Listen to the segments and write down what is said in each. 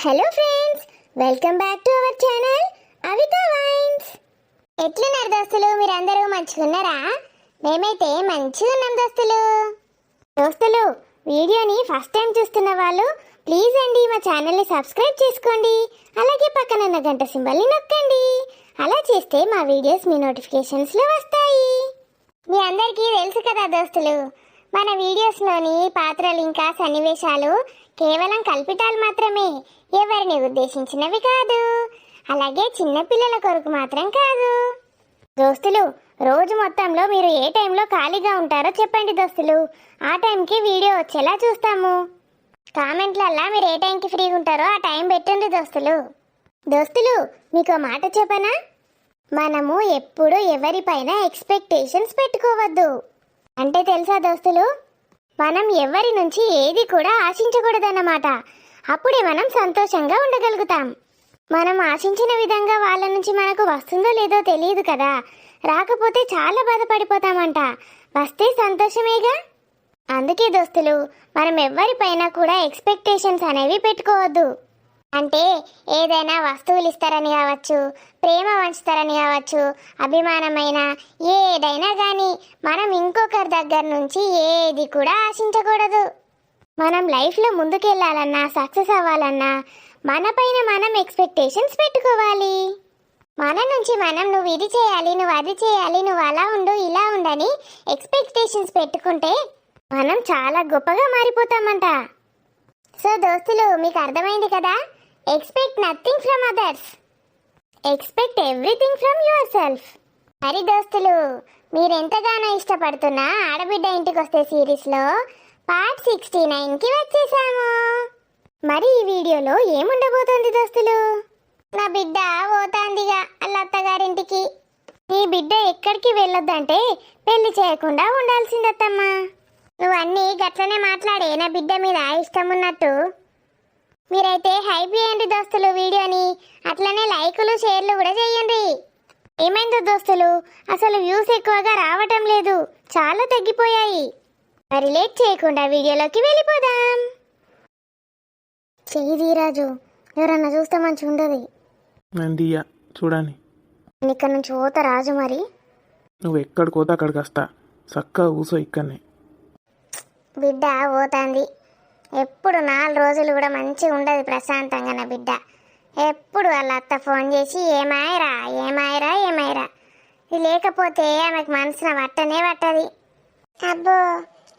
Hello friends, welcome back to our channel Avitha Vines. ఎట్లున్నారు దోస్తులు? మీరందరూ మంచిగున్నారా? మేమైతే మంచిగా ఉన్నాం దోస్తులు. వీడియోని ఫస్ట్ టైం చూస్తున్న వాళ్ళు ప్లీజ్ అండి మా ఛానల్ని సబ్స్క్రైబ్ చేసుకోండి. అలాగే పక్కన ఉన్న గంట సింబల్ని నొక్కండి. అలా చేస్తే మా వీడియోస్ మీ నోటిఫికేషన్స్లో వస్తాయి. మీ అందరికీ తెలుసు కదా దోస్తులు, మన వీడియోస్లోని పాత్రలు ఇంకా సన్నివేశాలు కేవలం కల్పితాలు మాత్రమే, ఎవరిని ఉద్దేశించినవి కాదు. అలాగే చిన్నపిల్లల కొరకు మాత్రం కాదు. దోస్తులు, రోజు మొత్తంలో మీరు ఏ టైంలో ఖాళీగా ఉంటారో చెప్పండి దోస్తులు. ఆ టైంకి వీడియో వచ్చేలా చూస్తాము. కామెంట్లల్లా మీరు ఏ టైంకి ఫ్రీగా ఉంటారో ఆ టైం పెట్టండి దోస్తులు, మీకు మాట చెప్పనా? మనము ఎప్పుడు ఎవరిపైన ఎక్స్పెక్టేషన్స్ పెట్టుకోవద్దు. అంటే తెలుసా దోస్తులు, మనం ఎవరి నుంచి ఏది కూడా ఆశించకూడదన్నమాట. అప్పుడే మనం సంతోషంగా ఉండగలుగుతాం. మనం ఆశించిన విధంగా వాళ్ళ నుంచి మనకు వస్తుందో లేదో తెలియదు కదా. రాకపోతే చాలా బాధపడిపోతామంట. వస్తే సంతోషమేగా. అందుకే దోస్తులు, మనం ఎవరిపైన కూడా ఎక్స్పెక్టేషన్స్ అనేవి పెట్టుకోవద్దు. అంటే ఏదైనా వస్తువులు ఇస్తారని కావచ్చు, ప్రేమ పంచుతారని కావచ్చు, అభిమానమైన ఏదైనా కానీ మనం ఇంకొకరి దగ్గర నుంచి ఏది కూడా ఆశించకూడదు. మనం లైఫ్లో ముందుకెళ్ళాలన్నా, సక్సెస్ అవ్వాలన్నా మనపైన మనం ఎక్స్పెక్టేషన్స్ పెట్టుకోవాలి. మన నుంచి మనం నువ్వు ఇది చేయాలి, నువ్వు అది చేయాలి, నువ్వు అలా ఉండు, ఇలా ఉండని ఎక్స్పెక్టేషన్స్ పెట్టుకుంటే మనం చాలా గొప్పగా మారిపోతామంట. సో దోస్తులు, మీకు అర్థమైంది కదా? Expect nothing from others, expect everything from your self. మరి దోస్తులు, మీరెంతగానో ఇష్టపడుతున్న ఆడబిడ్డ ఇంటికి వస్తే సిరీస్లో పార్ట్ 69కి వచ్చేసాము. మరి ఈ వీడియోలో ఏముండబోతోంది దోస్తులు? నా బిడ్డ పోతాందిగా వాళ్ళ అత్తగారింటికి. నీ బిడ్డ ఎక్కడికి వెళ్ళొద్దంటే పెళ్లి చేయకుండా ఉండాల్సిందత్తమ్మా. నువ్వు అన్నీ గట్లనే మాట్లాడే నా బిడ్డ మీద ఇష్టం ఉన్నట్టు. మీరైతే హైప్ చేయండి దోస్తులు వీడియోని. అట్లనే లైకులు షేర్లు కూడా చేయండి. ఏమైందో దోస్తులు, అసలు వ్యూస్ ఎక్కువగా రావటం లేదు, చాలా తగ్గిపోయాయి. మరి లేట్ చేయకుండా వీడియోలోకి వెళ్ళిపోదాం. చెయ్యి రాజు, ఎవరన్నా చూస్తే మంచిగా ఉండదు. చూడని ఇక్కడ నుంచి పోతా రాజు. మరి నువ్వు ఎక్కడికి పోతా అక్కడికి వస్తా. చక్కగా కూసో ఇక్కడనే. బిడ్డ పోతాంది. ఎప్పుడు 4 రోజులు కూడా మంచిగా ఉండదు ప్రశాంతంగా నా బిడ్డ. ఎప్పుడు వాళ్ళ అత్త ఫోన్ చేసి ఏమాయరా ఏమాయరా ఏమాయరా. ఇది లేకపోతే ఆమెకు మనసున పట్టనే పట్టది. అబ్బో,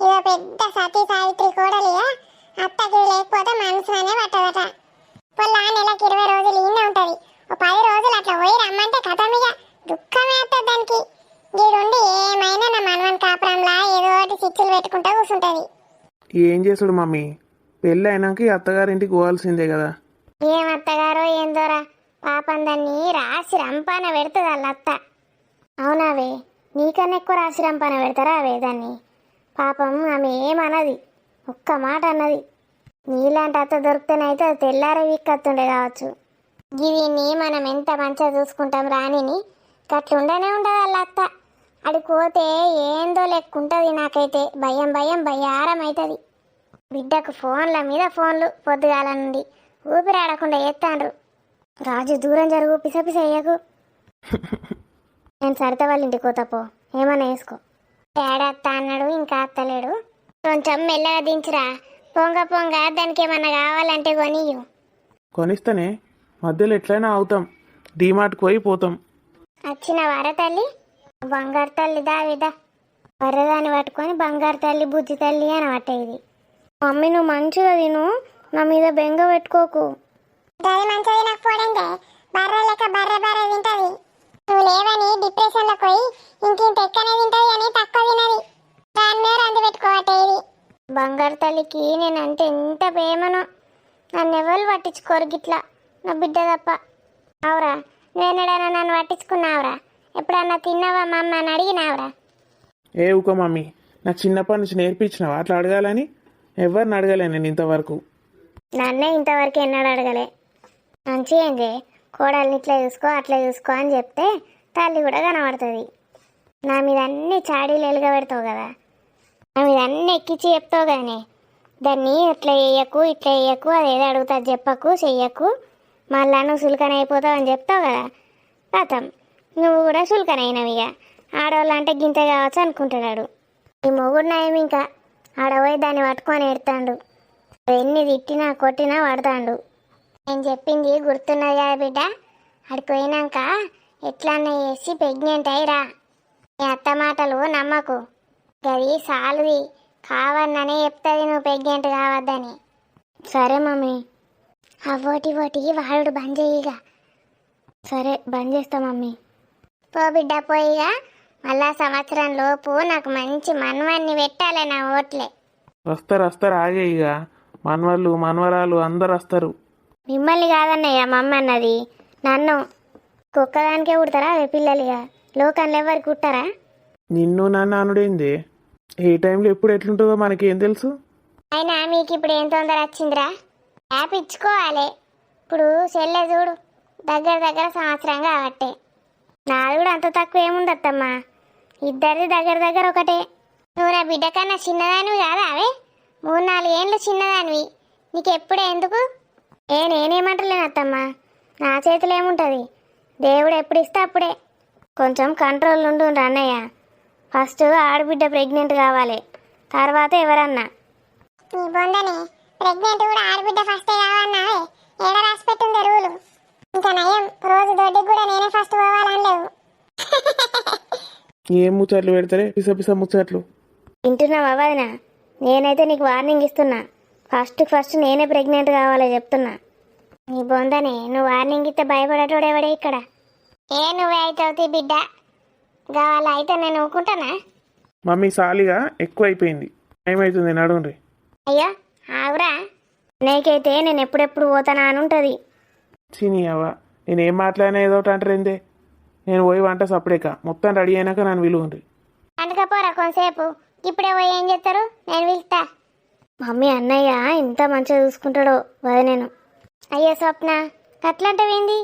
ఇదో పెద్ద సతీ సావిత్రి కోడలిగా అత్తకి లేకపోతే మనసునే పట్టదట. పొల్ల నెలకి 20 రోజులు ఈయన ఉంటుంది. 10 రోజులు అట్లా పోయి రమ్మంటే కథమిగా దుఃఖమే వస్తుంది దానికి. గీడుండి ఏమైనా నా మనవన్ కాపురంలా ఏదో ఒకటి చిచ్చులు పెట్టుకుంటా కూర్చుంటది. ఏం చేసుడు మమ్మీ, పెళ్ళి అయినాక అత్తగారింటికి పోవాల్సిందే కదా. ఏం అత్తగారో ఏందోరా, పాపం దాన్ని రాసి రంపాన పెడుతుంది వాళ్ళ అత్త. అవునావే, నీకన్నా ఎక్కువ రాసి రంపాన పెడతారా అవే దాన్ని? పాపం ఆమె ఏమన్నది, ఒక్క మాట అన్నది. నీలాంటి అత్త దొరికితేనైతే అది తెల్లారే వీక్కత్తుండే కావచ్చు. గివిని మనం ఎంత మంచిగా చూసుకుంటాం రాణిని, గట్లుండనే ఉండదు వాళ్ళ అత్త. అడిగిపోతే ఏందో లెక్కుంటుంది. నాకైతే భయం భయారం అవుతుంది. బిడ్డకు ఫోన్ల మీద ఫోన్లు పొద్దుగాల నుండి ఊపిరాడకుండా ఎత్తాండ్రు. రాజు దూరం జరుగు, పిసపిస అయ్యకు. నేను సరిత వాళ్ళ ఇంటికి పోతాపో, ఏమన్నా వేసుకో. ఏడత్త అన్నాడు, ఇంకా అత్తలేడు. కొంచెం మెల్లగా దించురా. పొంగ దానికి ఏమన్నా కావాలంటే కొనియు. కొనిస్తేనే మధ్యలో ఎట్లయినా అవుతాం. డీమార్ట్కి పోయి పోతాం. వచ్చిన వార తల్లి, బంగారు తల్లి దావిదా. వరదాన్ని పట్టుకొని బంగారు తల్లి బుజ్జి తల్లి అని పట్టేది. మమ్మీ నువ్వు మంచిగా తిను, నా మీద బెంగ పెట్టుకోకు. మంచిగా తినకపోవడంటే బర్రె లెక్క బర్రె తింటది. నువ్వు లేవని డిప్రెషన్లో పోయి ఇంకింత ఎక్కనే తింటది అని తక్కువ తినది. దాని మీద రంది పెట్టుకోవటేది. బంగారు తల్లికి నేనంటే ఎంత ప్రేమనో. నన్ను ఎవరు పట్టించుకోరు గిట్లా, నా బిడ్డ తప్ప. అవురా, నేనడన్నా నన్ను పట్టించుకున్నావురా? ఎప్పుడన్నా తిన్నావా మా అమ్మ అని అడిగినావురా? ఏ ఊకో మమ్మీ, నాకు చిన్నప్పటి నుంచి నేర్పించినావా అట్లా అడగాలని? ఎవరిని అడగలే నేను ఇంతవరకు. నన్నే ఇంతవరకు ఎన్నడూ అడగలే. మంచిగా ఏం చేయి, కోడల్ని ఇట్లా చూసుకో అట్లా చూసుకో అని చెప్తే తల్లి కూడా కనబడుతుంది. నా మీద అన్ని చాడీలు ఎలుగబెడతావు కదా, నా మీద అన్ని ఎక్కించి చెప్తావు కానీ దాన్ని ఇట్లా వేయకు ఇట్లా వేయకు అదేదో అడుగుతా చెప్పకు చెయ్యకు మళ్ళా నువ్వు సుల్కన అయిపోతావు అని చెప్తావు కదా కథం నువ్వు కూడా సుల్కన అయినవి ఇక ఆడవాళ్ళు అంటే గింత కావచ్చు అనుకుంటున్నాడు ఈ మొగుడు నయం ఇంకా ఆడపోయి దాన్ని పట్టుకొని ఎడతాడు ఎన్ని తిట్టినా కొట్టినా పడతాడు నేను చెప్పింది గుర్తున్నది కదా బిడ్డ అడిపోయినాక ఎట్లన్నా చేసి ప్రెగ్నెంట్ అయ్యిరా నీ అత్త మాటలు నమ్మకు గది సాలుది కావన్ననే చెప్తుంది నువ్వు ప్రెగ్నెంట్ కావద్దని సరే మమ్మీ అవోటి ఓటికి వాడు బంద్ చేయిగా సరే బంద్ చేస్తా మమ్మీ పో బిడ్డ పోయిగా మళ్ళా సంవత్సరం లోపు నాకు మంచి మనవాన్ని పెట్టాలి నా ఓట్లే వస్తారు ఆగే ఇక మనవాళ్ళు మనవరాలు అందరు వస్తారు. మిమ్మల్ని కాదన్నయ్య మమ్మీ అన్నది నన్ను కుక్కదానికే కుడతారా అవే పిల్లలుగా లోకంలో ఎవరికి కుట్టారా నిన్ను నన్ను అనుడైంది ఏ టైంలో ఎప్పుడు ఎట్లుంటుందో మనకేం తెలుసు. అయినా మీకు ఇప్పుడు ఏం తొందర వచ్చిందిరా యాప్ ఇచ్చుకోవాలి ఇప్పుడు చెల్లె చూడు దగ్గర సంవత్సరం కాబట్టే నాది కూడా అంత తక్కువ ఏముంది అత్తమ్మా ఇద్దరిది దగ్గర ఒకటే నువ్వు నా బిడ్డ కన్నా చిన్నదానివి కాదా అవే 3-4 ఏండ్లు చిన్నదానివి నీకు ఎప్పుడే ఎందుకు నేనేమంటలేను అత్తమ్మా నా చేతిలో ఏముంటుంది దేవుడు ఎప్పుడు ఇస్తే అప్పుడే కొంచెం కంట్రోల్ ఉండు అన్నయ్య ఫస్ట్ ఆడబిడ్డ ప్రెగ్నెంట్ కావాలి తర్వాత ఎవరన్నా నీ బొందని ప్రెగ్నెంట్ కూడా ఆడబిడ్డ ఫస్టే కావన్నా ఏడ రాసి పెట్టింది రూలు ఇంకా నయం రోజు దొడ్డికి కూడా నేనే ఫస్ట్ పోవాలని లేవు ఏం ముచ్చట్లు పెడతారే పిస ముచ్చట్లు వింటున్నావా వదిన నేనైతే నీకు వార్నింగ్ ఇస్తున్నా ఫస్ట్ నేనే ప్రెగ్నెంట్ కావాలో చెప్తున్నా నీ బొందని నువ్వు వార్నింగ్ ఇస్తే భయపడేటోడేవాడే ఇక్కడ నువ్వే అవుతావుతీ బిడ్డ కావాలా అయితే నేను ఊకుంటానా మమ్మీ సాలిగా ఎక్కువ అయిపోయింది ఏమవుతుంది నడుండ్రి అయ్యో ఆవురా నీకైతే నేను ఎప్పుడెప్పుడు పోతానా అని ఉంటుంది చిని అవ్వ నేనేం మాట్లాడినా ఏదో ఒకటి అంటారేందే నేను పోయి వంట సపడేక మొత్తం రెడీ అయినాక నన్ను విలువండ్రి అందుకపోరా కొంతసేపు ఇప్పుడే పోయి ఏం చేస్తారు నేను పిలుస్తా మమ్మీ అన్నయ్య ఎంత మంచిగా చూసుకుంటాడో వదినేను అయ్యో స్వప్న కట్లంటవేంది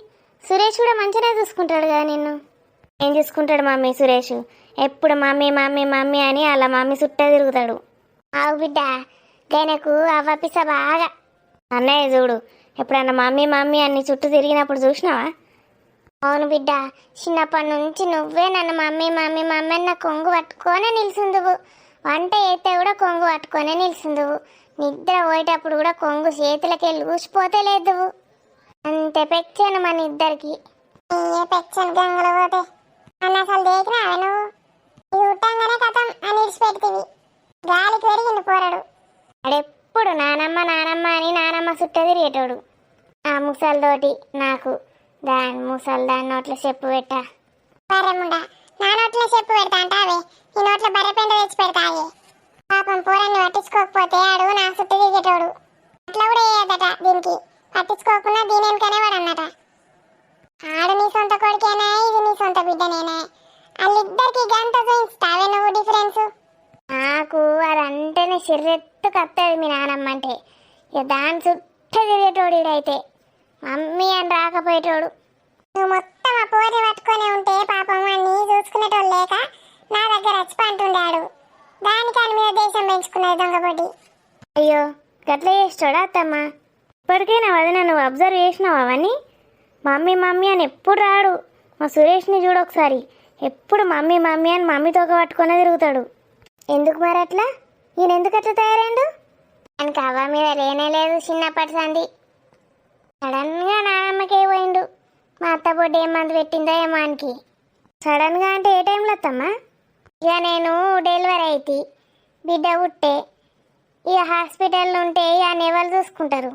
సురేష్ కూడా మంచిగా చూసుకుంటాడు కదా నిన్ను ఏం చూసుకుంటాడు మమ్మీ సురేష్ ఎప్పుడు మమ్మీ అని అలా మమ్మీ చుట్టే తిరుగుతాడు ఆవు బిడ్డ గైనకు అవ్వపిస బాగా అన్నయ్య చూడు ఎప్పుడన్నా మమ్మీ అని చుట్టూ తిరిగినప్పుడు చూసినావా అవును బిడ్డ చిన్నప్పటి నుంచి నువ్వే నన్ను మమ్మీ అని నా కొంగు పట్టుకొనే నిలిచిందువు వంట అయితే కూడా కొంగు పట్టుకొనే నిలిచిందువు నిద్ర పోయేటప్పుడు కూడా కొంగు చేతులకి లూసిపోతే లేదు అంతే పెచ్చాను మన ఇద్దరికి పెచ్చాను గంగలో పోతే అన్న అసలు దేకినా నువ్వు ఇది ఉట్టంగానే కథం అని ఇడిచిపెడుతుంది గాలికి పెరిగింది పోరాడు అడెప్పుడు నానమ్మ అని నానమ్మ చుట్టే తిరిగేటోడు ఆ ముసలితోటి నాకు దాని నోట్లో చెప్పు పెట్టా బర్రెముండా నా నోట్లో చెప్పు పెడతా అంటావే ఈ నోట్లో బర్రె పెండ తెచ్చి పెడతాయి పాపం పూరాన్ని పట్టించుకోకపోతే ఆడు నా చుట్టూ దిగేటోడు అట్లా కూడా వేయదట దీనికి పట్టించుకోకుండా దీని వెనుకనే వాడు అన్నట ఆడు నీ సొంత కొడుకేనా ఇది నీ సొంత బిడ్డనేనా వాళ్ళిద్దరికి గంట చూయిస్తావే నువ్వు డిఫరెన్స్ నాకు అదంటేనే సిర్రెత్తు కత్తది మీ నానమ్మ అంటే ఇక దాని చుట్టూ తిరిగేటోడు ఇడైతే మమ్మీ అని రాకపోయేటోడు నువ్వు మొత్తం ఆ పోరి పట్టుకొని ఉంటే పాపం అన్ని చూసుకునేటోడు లేక నా దగ్గర వచ్చి పంటుండాడు దానికి అని మీద దేశం పెంచుకున్నది దొంగబొడ్డి అయ్యో గట్ల చేస్తాడా అత్తమ్మ ఇప్పటికైనా వదిన నువ్వు అబ్జర్వ్ చేసినావు అవన్నీ మమ్మీ అని ఎప్పుడు రాడు మా సురేష్ని చూడు ఒకసారి ఎప్పుడు మమ్మీ అని మమ్మీతో పట్టుకొనే తిరుగుతాడు ఎందుకు మరి అట్లా ఈయన ఎందుకు అట్లా తయారైండు ఆయనకి అవ్వ మీద లేనే లేదు చిన్నప్పటి సంది సడన్గా నానమ్మకే పోయిండు మా అత్త బొడ్డు ఏం మందు పెట్టిందో ఏమో ఆయనకి సడన్గా అంటే ఏ టైంలో వస్తామ్మా ఇక నేను డెలివరీ అయితే బిడ్డ పుట్టే ఇక హాస్పిటల్లో ఉంటే ఇక ఎవరు చూసుకుంటారు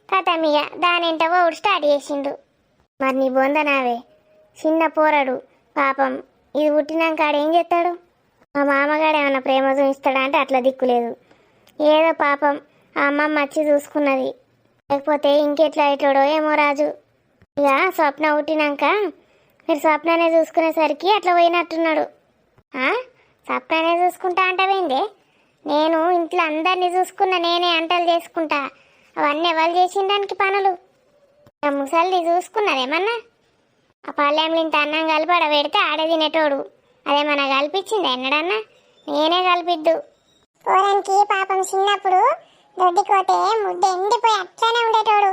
కథం ఇక దాని ఇంట ఓడు స్టార్ట్ చేసిండు మరి నీ బొందనావే చిన్న పోరాడు పాపం ఇది పుట్టినాక ఆడేం చేస్తాడు మా మామగాడు ఏమన్నా ప్రేమ చూపిస్తాడా అంటే అట్లా దిక్కులేదు ఏదో పాపం ఆ అమ్మమ్మ వచ్చి చూసుకున్నది లేకపోతే ఇంకెట్లా అయ్యేటోడో ఏమో రాజు ఇక స్వప్న పుట్టినాక మీరు స్వప్ననే చూసుకునేసరికి అట్లా పోయినట్టున్నాడు స్వప్ననే చూసుకుంటా అంటావేందే నేను ఇంట్లో అందరినీ చూసుకున్నా నేనే అంటలు చేసుకుంటా అవన్నీ ఎవరు చేసిందానికి పనులు ఆ ముసలిది చూసుకున్నదేమన్నా ఆ పళ్ళెంలో ఇంత అన్నం కలిపి ఆడ పెడితే ఆడ తినేటోడు అదేమన్నా కల్పించింది ఎన్నడన్నా నేనే కలిపిద్దు పోరానికి పాపం చిన్నప్పుడు దొడ్డికోతే ముద్ద ఎండిపోయి అట్లనే ఉండేటోడు.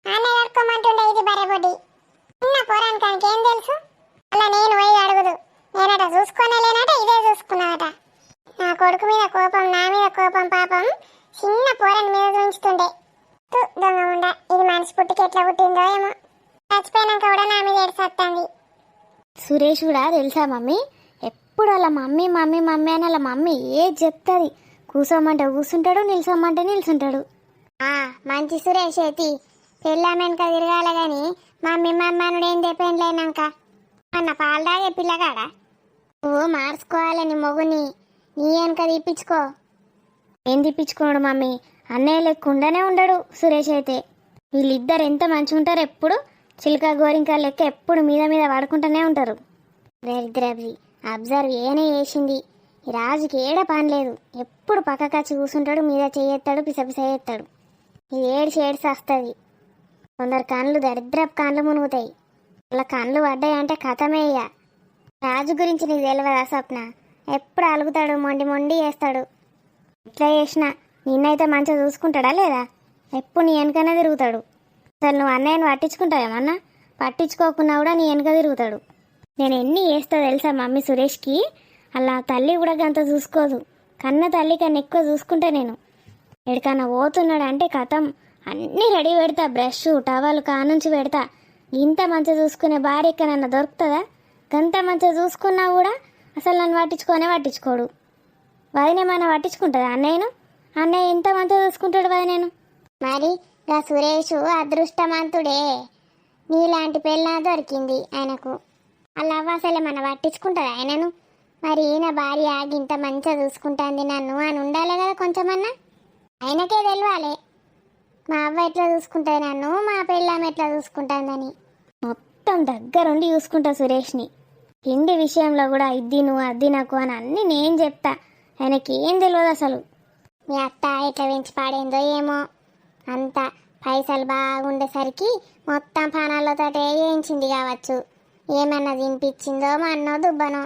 ఆమె కట్టుకోమంటుండే ఇది బరెబొడ్డి. చిన్న పోరానికి ఏం తెలుసు? అలా నేను పోయి అడుగుదు. నేనట చూసుకునే లేనట, ఇదే చూసుకున్నాడట. నా కొడుకు మీద కోపం, నా మీద కోపం, పాపం చిన్న పోరాని మీద చూంచుతుండే. దొంగ ఉండ, ఇది మనిషి పుట్టికి ఎట్లా పుట్టిందో ఏమో. చచ్చిపోయినాక కూడా నా మీద ఏడుసొస్తుంది. సురేష్ కూడా తెలుసా మమ్మీ, ఎప్పుడు వాళ్ళ మమ్మీ మమ్మీ మమ్మీ అని వాళ్ళ మమ్మీ ఏది చెప్తుంది. కూసోమంటే కూర్చుంటాడు, నిల్చోమంటే నిల్చుంటాడు. మంచి సురేష్ అయితే పెళ్ళామెనక తిరగాల గాని మమ్మీ మమ్మనుడు ఏం తెప్పేంలేనాక అన్న పాలు తాగే పిల్లగాడా. నువ్వు మార్చుకోవాలని మొగుని నీ వెనక తీపించుకో. ఏం తిప్పించుకోడు మమ్మీ, అన్నయ్య లెక్కుండానే ఉండడు సురేష్ అయితే. వీళ్ళిద్దరు ఎంత మంచిగా ఉంటారు, ఎప్పుడు చిలుక గోరింక లెక్క ఎప్పుడు మీద మీద పడుకుంటూనే ఉంటారు. దరిద్రవి అబ్జర్వ్ ఏనే చేసింది. ఈ రాజుకి ఏడ పని లేదు, ఎప్పుడు పక్కకచ్చి కూర్చుంటాడు, మీద చేయెత్తాడు, పిసపిస చేస్తాడు. ఇది ఏడ్చి వస్తుంది. కొందరు కళ్ళు దరిద్రపు కళ్ళు మునుగుతాయి. అలా కళ్ళు పడ్డాయంటే కథమే. ఇక రాజు గురించి నీకు తెలియదా స్వప్న? ఎప్పుడు అలుగుతాడు, మొండి మొండి చేస్తాడు. ఇట్లా చేసినా నిన్నైతే మంచిగా చూసుకుంటాడా లేదా? ఎప్పుడు నీ వెనకనే తిరుగుతాడు. అసలు నువ్వు అన్నయ్యను పట్టించుకుంటావేమన్నా? పట్టించుకోకున్నా కూడా నీ వెనక తిరుగుతాడు. నేను ఎన్ని చేస్తా తెలుసా మమ్మీ సురేష్కి? అలా తల్లి కూడా గంత చూసుకోదు. కన్న తల్లి కన్నా ఎక్కువ చూసుకుంటా నేను. ఎక్కడికన్నా పోతున్నాడు అంటే కథం అన్నీ రెడీ పెడతా, బ్రష్ టవల్ కానుంచి పెడతా. ఇంత మంచిగా చూసుకునే భార్య ఎక్కడన్నా దొరుకుతుందా? గంత మంచిగా చూసుకున్నా కూడా అసలు నన్ను పట్టించుకోడు. వదినేమన్నా పట్టించుకుంటుందా అన్నయ్యను? అన్నయ్య ఇంత మంచిగా చూసుకుంటాడు వదినేను. మరి గా సురేష్ అదృష్టవంతుడే. నీలాంటి పెళ్ళ దొరికింది ఆయనకు. అలా అసలే మన పట్టించుకుంటుంది ఆయనను. మరి ఈయన భార్య ఇంత మంచిగా చూసుకుంటుంది నన్ను అని ఉండాలి కదా కొంచెమన్నా. ఆయనకే తెలియాలి మా అవ్వ ఎట్లా చూసుకుంటుంది నన్ను, మా పెళ్ళాం ఎట్లా చూసుకుంటుందని. మొత్తం దగ్గరుండి చూసుకుంటా సురేష్ని. తిండి విషయంలో కూడా ఇది నువ్వు అది నాకు అని అన్నీ నేను చెప్తా. ఆయనకి ఏం తెలియదు అసలు. మీ అత్త ఎట్లా పెంచి పాడేందో ఏమో. అంతా పైసలు బాగుండేసరికి మొత్తం పానాలతో వేయించింది కావచ్చు. ఏమన్నా తినిపించిందో మా అన్నో దుబ్బనో.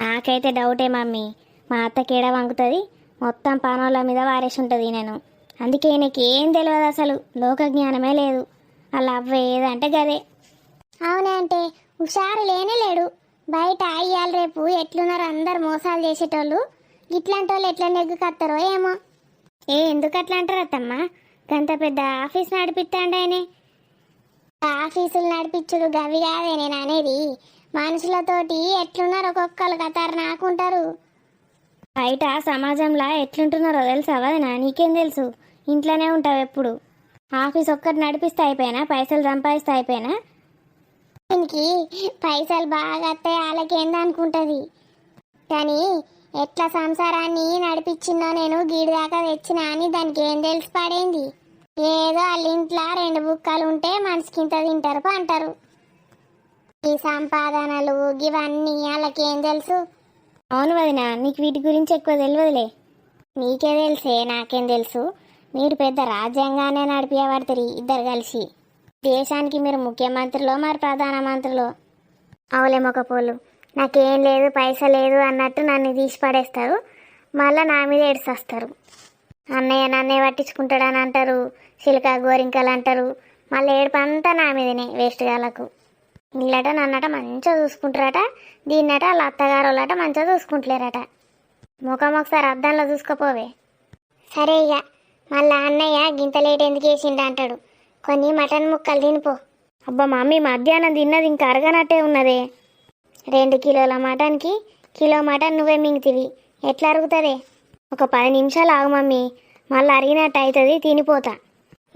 నాకైతే డౌటే మమ్మీ. మా అత్తకి ఏడ వంగుతుంది, మొత్తం పానోళ్ళ మీద వారేసి ఉంటుంది నేను. అందుకే నీకు ఏం తెలియదు అసలు, లోక జ్ఞానమే లేదు. అలా అవ్వ ఏదంటే గదే. అవునే అంటే హుషారు లేనే లేడు. బయట అయ్యాలి రేపు ఎట్లున్నారు అందరు మోసాలు చేసేటోళ్ళు. ఇట్లాంటి వాళ్ళు ఎట్లా నెగ్గుకత్తారో ఏమో. ఎందుకు అట్లా అంటారు అత్తమ్మ? గంత పెద్ద ఆఫీస్ నడిపిస్తాండి ఆయనే. ఆఫీసులు నడిపించుడు గవి కాదే నేను అనేది. మనుషులతోటి ఎట్లున్నారు ఒక్కొక్కరు కతారు నాకుంటారు. బయట సమాజంలో ఎట్లుంటున్నారో తెలుసా వదినా? నీకేం తెలుసు? ఇంట్లోనే ఉంటావు ఎప్పుడు. ఆఫీస్ ఒక్కటి నడిపిస్తే అయిపోయినా, పైసలు సంపాదిస్తే అయిపోయినా. దీనికి పైసలు బాగా వస్తాయి వాళ్ళకేందనుకుంటుంది. కానీ ఎట్లా సంసారాన్ని నడిపించిందో నేను గీడి దాకా తెచ్చినా అని దానికి ఏం తెలిసి పడేంది. ఏదో వాళ్ళ ఇంట్లో 2 బుక్కలు ఉంటే మనిషికింత తింటారు అంటారు. ఈ సంపాదనలు ఇవన్నీ వాళ్ళకేం తెలుసు? అవును వదినా, నీకు వీటి గురించి ఎక్కువ తెలియదులే. నీకే తెలిసే, నాకేం తెలుసు. మీరు పెద్ద రాజ్యాంగానే నడిపియబడతారు ఇద్దరు కలిసి. దేశానికి మీరు ముఖ్యమంత్రిలో మరి ప్రధానమంత్రిలో. అవులే మొక్కపోలు, నాకేం లేదు పైసా లేదు అన్నట్టు నన్ను తీసి పడేస్తారు. మళ్ళీ నా మీద ఏడ్చేస్తారు. నన్నే పట్టించుకుంటాడని అంటారు, చిలుక గోరింకలు అంటారు. మళ్ళీ ఏడుపంతా నా మీదనే వేస్ట్ గాళ్ళకు. వీళ్ళట నన్నట మంచిగా చూసుకుంటారట, దీన్నట వాళ్ళ అత్తగారు వాళ్ళట మంచిగా చూసుకుంటలేరట. ముఖం ఒకసారి అద్దంలో చూసుకోపోవే. సరే ఇక మళ్ళా అన్నయ్య గింత లేట్ ఎందుకు వేసిండ అంటాడు. కొన్ని మటన్ ముక్కలు తినిపో. అబ్బా మమ్మీ, మధ్యాహ్నం తిన్నది ఇంకా అరగనట్టే ఉన్నదే. 2 కిలోల మటన్కి కిలో మటన్ నువ్వే మింగితివి, ఎట్లా అరుగుతుంది? ఒక 10 నిమిషాలు ఆగు మమ్మీ, మళ్ళీ అరిగినట్టు అవుతుంది, తినిపోతా.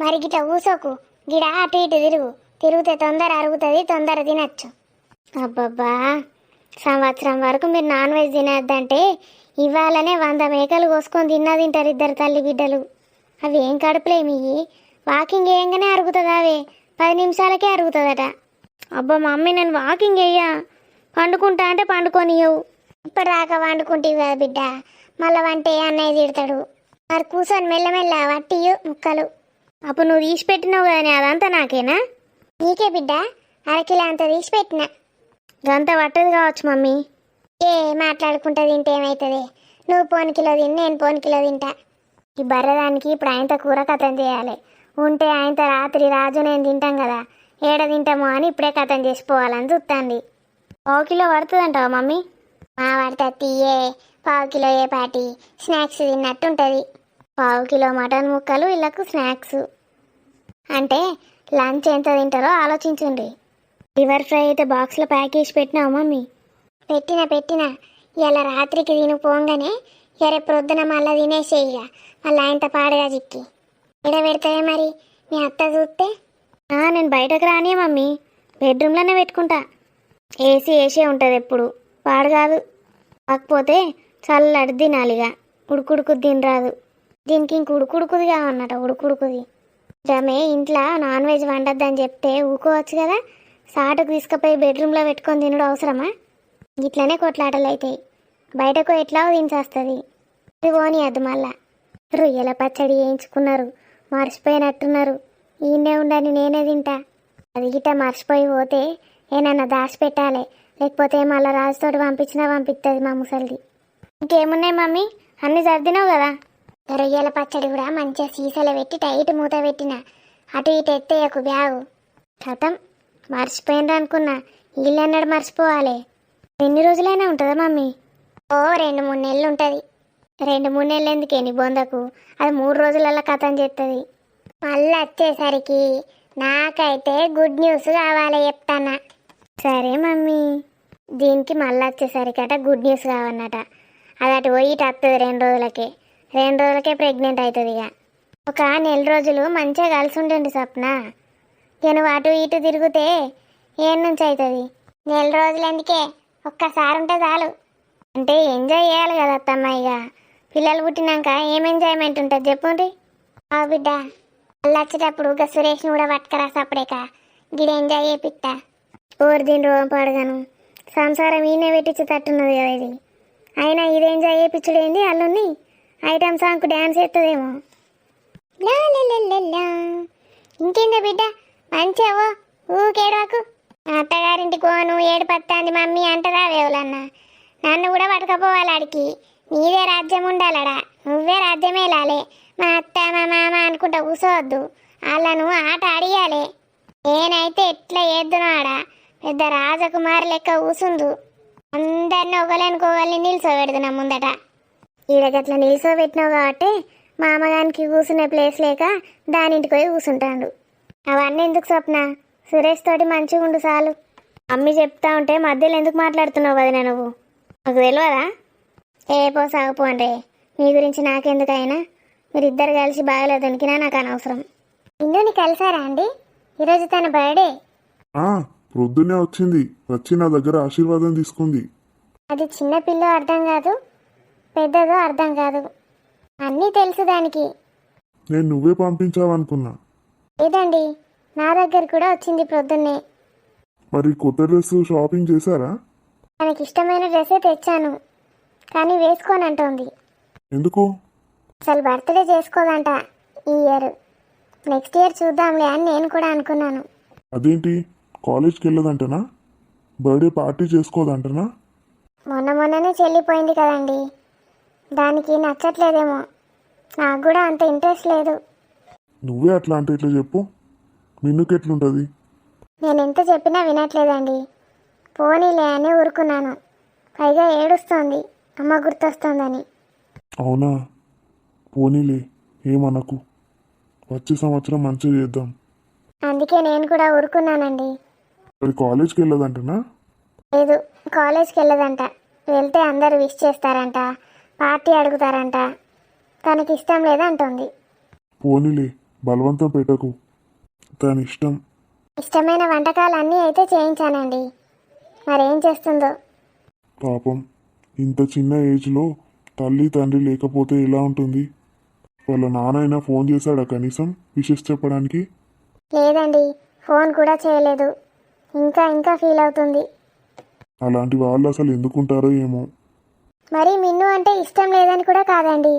మరి గిట్ట కూసోకు, గిడ అటు ఇటు తిరిగితే తొందర అరుగుతుంది, తొందర తినచ్చు. అబ్బబ్బా, సంవత్సరం వరకు మీరు నాన్ వెజ్ తినద్దంటే ఇవాళనే 100 మేకలు కోసుకొని తింటారు ఇద్దరు తల్లి బిడ్డలు. అవి ఏం కడుపులేమి? వాకింగ్ వేయంగానే అరుగుతుంది. అవే 10 నిమిషాలకే అరుగుతుందట. అబ్బా మమ్మీ, నేను వాకింగ్ వేయా, పండుకుంటా అంటే పండుకొనియవు. ఇప్పటిదాకా వండుకుంటేవి కదా బిడ్డ, మళ్ళీ వంటే అన్నయ్య తిడతాడు. మరి కూర్చొని మెల్లమెల్ల వట్టియు ముక్కలు. అప్పుడు నువ్వు తీసి పెట్టినావు కానీ అదంతా నాకేనా? నీకే బిడ్డ, 1/2 కిలో అంత తీసి పెట్టిన. గంత పట్టదు కావచ్చు మమ్మీ. మాట్లాడుకుంటా తింటే ఏమవుతుంది? నువ్వు 1 కిలో తిని నేను 1 కిలో తింటా. ఈ బర్రెదానికి ఇప్పుడు ఆయనతో కూర కథం చేయాలి. ఉంటే ఆయనతో రాత్రి రాజు నేను తింటాం కదా, ఏడ తింటామో అని ఇప్పుడే కథం చేసిపోవాలని చూస్తాండి. 1 కిలో పడుతుందంటావా మమ్మీ? మా వాడితే తీయే 1/2 కిలో ఏ పాటి స్నాక్స్ తిన్నట్టుంటది. 1/2 కిలో మటన్ ముక్కలు వీళ్ళకు స్నాక్స్ అంటే లంచ్ ఎంత తింటారో ఆలోచించండి. లివర్ ఫ్రై అయితే బాక్స్లో ప్యాక్ చేసి పెట్టినావు మమ్మీ? పెట్టిన ఇలా రాత్రికి తిను పోగానే రేపు ప్రొద్దున మళ్ళీ తినేసేయిగా, మళ్ళీ ఆయనతో పాడుగా చిక్కి ఎడ పెడతావే మరి మీ అత్త చూస్తే. నేను బయటకు రానే మమ్మీ, బెడ్రూమ్లోనే పెట్టుకుంటా. ఏసీ ఉంటుంది ఎప్పుడు, పాడు కాదు. కాకపోతే చల్లడి తినాలిగా, ఉడుకుడుకు తినరాదు. దీనికి ఇంక ఉడుకుడుకుది కావన్నట, ఉడుకుడుకుది. రమే ఇంట్లో నాన్ వెజ్ వండొద్దని చెప్తే ఊకోవచ్చు కదా, సాటుకు తీసుకుపోయి బెడ్రూమ్లో పెట్టుకొని తినడం అవసరమా? ఇట్లనే కొట్లాటలు అవుతాయి. బయటకు ఎట్లాగో తినేస్తుంది. ఇది పోనీయద్దు మళ్ళా. రొయ్యల పచ్చడి వేయించుకున్నారు, మర్చిపోయినట్టున్నారు. ఈయనే ఉండని నేనే తింటా. అది గిట్ట మర్చిపోయి పోతే ఏనన్నా దాచి పెట్టాలి, లేకపోతే మళ్ళీ రాజుతోటి పంపించినా పంపిస్తుంది మా ముసలిది. ఇంకేమున్నాయి మమ్మీ, అన్నీ సర్దినావు కదా? రొయ్యల పచ్చడి కూడా మంచిగా సీసాలో పెట్టి టైట్ మూత పెట్టిన, అటు ఇటు ఎత్తేయకు బ్యాగు. కథం మర్చిపోయిండ్రు అనుకున్నా, వీళ్ళన్నాడు మర్చిపోవాలి. ఎన్ని రోజులైనా ఉంటుందా మమ్మీ? ఓ 2-3 నెలలు ఉంటుంది. 2-3 నెలలు ఎందుకే నీ బొందకు, అది 3 రోజులలో కథం చేస్తుంది. మళ్ళీ వచ్చేసరికి నాకైతే గుడ్ న్యూస్ కావాలి చెప్తానా. సరే మమ్మీ. దీనికి మళ్ళీ వచ్చేసరికట గుడ్ న్యూస్ కావన్నట. అది అటు పోయి ఇటు వస్తుంది 2 రోజులకే ప్రెగ్నెంట్ అవుతుంది. ఇక ఒక 1 నెల రోజులు మంచిగా కలిసి ఉండండి స్వప్న. ఇక నువ్వు అటు ఇటు తిరిగితే ఏం నుంచి అవుతుంది? 1 నెల రోజులు ఎందుకే, ఒక్కసారి ఉంటే చాలు. అంటే ఎంజాయ్ చేయాలి కదా అత్తమ్మ. ఇక పిల్లలు పుట్టినాక ఏం ఎంజాయ్మెంట్ ఉంటుంది చెప్పండి. ఆ బిడ్డ మళ్ళీ వచ్చేటప్పుడు ఒక సురేష్ని కూడా పట్టుకరా సపడేక, గిడ ఎంజాయ్ చేపిస్తా. దీని రోగం పాడగాను సంసారం ఈయనే పెట్టించి తట్టున్నది కదా ఇది. అయినా ఇది ఎంజాయ్ చేయించుడేంది, అల్లుని ఐటమ్ సాంగ్కు డ్యాన్స్ చేస్తుందేమో. ఇంకేందా బిడ్డ మంచివో ఊకేడవాకు. అత్తగారింటికి పోను ఏడు పత్తాంది మమ్మీ అంటారా వేవులన్నా. నన్ను కూడా పట్టుకపోవాలి ఆడికి. నీదే రాజ్యం ఉండాలడా, నువ్వే రాజ్యమే లాలే. మా అత్త మా మామ అనుకుంటా కూసోవద్దు, వాళ్ళను ఆట ఆడియాలి. నేనైతే ఎట్లా చేద్దును ఆడ పెద్ద రాజకుమారి లెక్క కూసుందు. అందరిని ఒకళ్ళని నిల్చోబెడుతున్నా ముందట. ఈడగట్లా నిల్చోబెట్టినావు కాబట్టి మా అమ్మగానికి కూర్చునే ప్లేస్ లేక దానింటికి పోయి కూర్చుంటాడు. అవన్నీ ఎందుకు స్వప్న, సురేష్ తోటి మంచిగా ఉండు చాలు. అమ్మి చెప్తా ఉంటే మధ్యలో ఎందుకు మాట్లాడుతున్నావు వదినా నువ్వు? నాకు తెలియదా? ఏపో సాగుపో అంటే మీ గురించి నాకెందుకైనా, మీరిద్దరు కలిసి బాగా దొనికినా నాకు అనవసరం. ఇందుని కలిసారా అండి? ఈరోజు తన బర్త్డే. పొద్దున్నే వచ్చింది, వచ్చి నా దగ్గర ఆశీర్వాదం తీసుకుంది. అది చిన్న పిల్ల అర్థం కాదు, పెద్దదో అర్థం కాదు, అన్నీ తెలుసు దానికి. నేను నువ్వే పంపించావనుకున్నా. లేదండి, నా దగ్గర కూడా వచ్చింది ప్రొద్దున్నే. మరి కొత్త డ్రెస్ షాపింగ్ చేశారా? తనకి ఇష్టమైన డ్రెస్సే తెచ్చాను, కానీ వేసుకోనంటోంది. ఎందుకు? అసలు బర్త్డే చేసుకోదంట ఈ ఇయర్. నెక్స్ట్ ఇయర్ చూద్దాంలే అని నేను కూడా అనుకున్నాను. అదేంటి, కాలేజ్కి వెళ్ళదంటనా? Birthday party చేసుకోదంటనా? మొన్ననే చెల్లిపోయింది కదండి, దానికి నచ్చట్లేదేమో. నాకు కూడా అంత ఇంట్రెస్ట్ లేదు. నువ్వే అట్లా అంటే ఇట్లా చెప్పు, మిన్నుకెట్లుంటుంది? నేను ఎంత చెప్పినా వినట్లేదండి. పోనీలే అని ఊరుకున్నాను. పైగా ఏడుస్తోంది, అమ్మ గుర్తొస్తోందని. అవునా, పోనీలే, ఏమనకు. వచ్చే సంవత్సరం మంచిగా చేద్దాం. అందుకే నేను కూడా ఊరుకున్నానండి. మరి కాలేజ్కి వెళ్ళదంటనా? లేదు, కాలేజ్కి వెళ్ళదంట. వెళ్తే అందరూ విష్ చేస్తారంట, పార్టీ అడుగుతారంట. తనకి ఇష్టం లేదంటుంది. పోనీలే, బలవంతం పెట్టకు, దాని ఇష్టం. ఇష్టమైన వంటకాలు అన్నీ అయితే చేయించానండి, మరేం చేస్తుందో. పాపం, ఇంత చిన్న ఏజ్లో తల్లి తండ్రి లేకపోతే ఎలా ఉంటుంది? వాళ్ళ నాన్నైనా ఫోన్ చేశాడా కనీసం విషెస్ చెప్పడానికి? లేదండి, ఫోన్ కూడా చేయలేదు. ఇంకా ఫీల్ అవుతుంది. అలాంటి వాళ్ళు అసలు ఎందుకుంటారో ఏమో. మరి మిన్ను అంటే ఇష్టం లేదని కూడా కాదండి,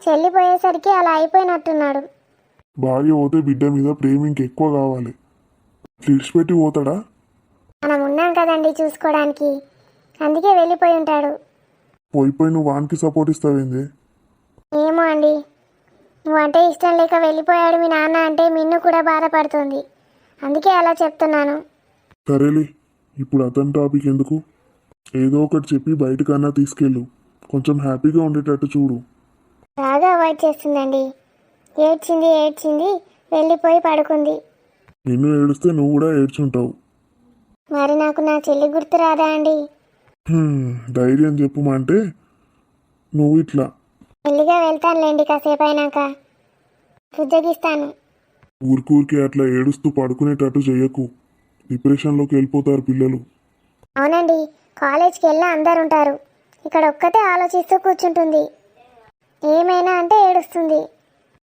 చెల్లిపోయేసరికి అలా అయిపోయినట్టున్నాడు. భార్య పోతే బిడ్డ మీద ప్రేమ ఇంకెక్కువ కావాలి. విడిచిపెట్టి పోతాడా? మనం ఉన్నాం కదండి చూసుకోవడానికి, అందుకే వెళ్ళిపోయి ఉంటాడు. పోయిపోయి నువ్వు వానికి సపోర్ట్ ఇస్తావేంది? ఏమో అండి, నువ్వంటే ఇష్టం లేక వెళ్ళిపోయాడు మీ నాన్న అంటే మిన్ను కూడా బాధపడుతుంది. అందుకే అలా చెప్తున్నాను. సరేలే, ఇప్పుడు అతని టాపిక్ ఎందుకు? ఏదో ఒకటి చెప్పి బయటకన్నా తీసుకెళ్ళు. కొంచెం హ్యాపీగా ఉండేటట్టు చూడు. బాగా అవాయిడ్ చేస్తుందండి. ఏడ్చింది ఏడ్చింది, వెళ్ళిపోయి పడుకుంది. నిన్ను ఏడిస్తే నువ్వు కూడా ఏడ్చుంటావు. మరి నాకు నా చెల్లి గుర్తు రాదా అండి? ధైర్యం చెప్పుమంటే నువ్వు ఇట్లా మెల్లిగా వెళ్తానులేండి, కాసేపు అయినాక బుజ్జగిస్తాను. ఊరికూరికి అట్లా ఏడుస్తూ పడుకునేటట్టు చెయ్యకు. డిప్రెషన్లోకి వెళ్ళిపోతారు పిల్లలు. అవునండి, కాలేజ్కి వెళ్ళి అందరు ఉంటారు, ఇక్కడ ఒక్కతే ఆలోచిస్తూ కూర్చుంటుంది. ఏమైనా అంటే ఏడుస్తుంది.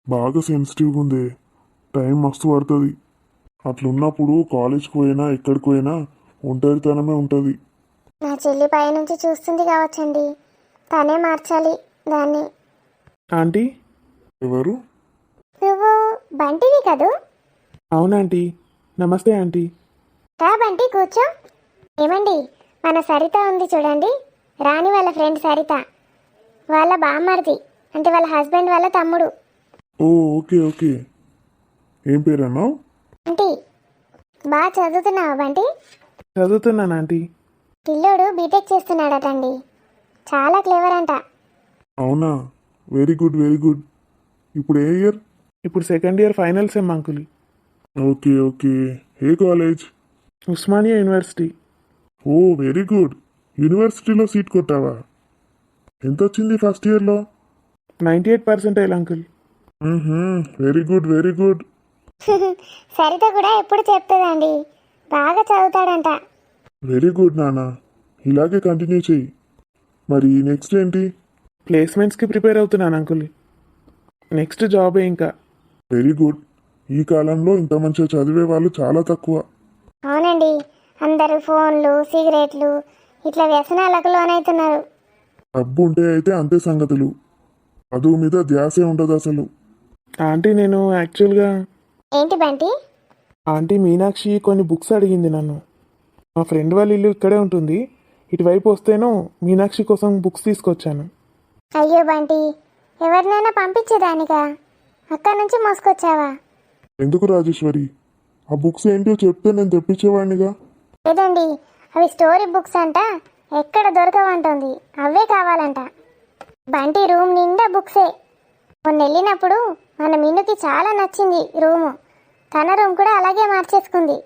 బాగా సెన్సిటివ్గా ఉందే, టైం మస్తు పడుతుంది. అట్లున్నప్పుడు కాలేజ్కి పోయినా ఎక్కడికి పోయినా ఒంటరితనమే ఉంటుంది. నా చెల్లి పైనుంచి చూస్తుంది కావచ్చండి, తనే మార్చాలి దాన్ని. ఆంటీ. ఎవరు? నువ్వు బంటివి కదూ? అవునాంటీ. నమస్తే ఆంటీ. రా బంటి, కూర్చో. ఏమండి, మన సరిత ఉంది చూడండి, రాణి వాళ్ళ ఫ్రెండ్ సరిత, వాళ్ళ బామ్మర్ది, అంటే వాళ్ళ హస్బెండ్ వాళ్ళ తమ్ముడు. ఓ ఓకే ఓకే. ఏం పేరు అన్నావు? బంటి, బాగా చదువుతున్నావా బంటి? చదువుతున్నాను ఆంటీ. పిల్లోడు బీటెక్ చేస్తున్నాడటండి, చాలా క్లేవర్ అంట. అవునా, వెరీ గుడ్ వెరీ గుడ్. ఇప్పుడు ఏ ఇయర్? ఇప్పుడు second year final sem uncle. Okay okay. ఏ college? Osmania university. Oh very good. యూనివర్సిటీలో సీట్ కొట్టావా? ఎంత వచ్చింది ఫస్ట్ ఇయర్లో? 98% uncle. Very good very good. Saritha కూడా ఎప్పుడు చెప్తుందండి, బాగా చదువుతాడంట. వెరీ గుడ్ నాన్న, ఇలాగే కంటిన్యూ చెయ్యి. మరి నెక్స్ట్ ఏంటి? ప్లేస్మెంట్స్కి ప్రిపేర్ అవుతున్నాను అంకుల్. నెక్స్ట్ జాబే ఇంకా. Very good. ఈ కాలంలో ఇంత మంచిగా చదివే వాళ్ళు చాలా తక్కువ. అవునండి, అందరూ ఫోన్లు సిగరెట్లు ఇట్లా వ్యసనాలకు లోనవుతున్నారు. డబ్బు ఉంటే అయితే అంతే సంగతులు. చదువు మీద ధ్యాసే ఉండదు అసలు. ఆంటీ నేను యాక్చువల్గా ఏంటి బంటి? ఆంటీ మీనాక్షి కొన్ని బుక్స్ అడిగింది నన్ను. మా ఫ్రెండ్ వాళ్ళ ఇల్లు ఇక్కడే ఉంటుంది, ఇటువైపు వస్తేనో మీనాక్షి కోసం బుక్స్ తీసుకొచ్చాను. అయ్యో బంటి, ఎవరినైనా పంపించేదానికా? అక్కడి నుంచి మోసుకొచ్చావా? ఎందుకు రాజేశ్వరి? ఆ బుక్స్ ఏంటో చెప్తే నేను తెప్పించేవాడినిగా. లేదండి, అవి స్టోరీ బుక్స్ అంట, ఎక్కడ దొరకవంటుంది, అవే కావాలంట. బంటి రూమ్ నిండా బుక్సే. మొన్న వెళ్ళినప్పుడు మన మిన్నుకి చాలా నచ్చింది రూము, తన రూమ్ కూడా అలాగే మార్చేసుకుంది.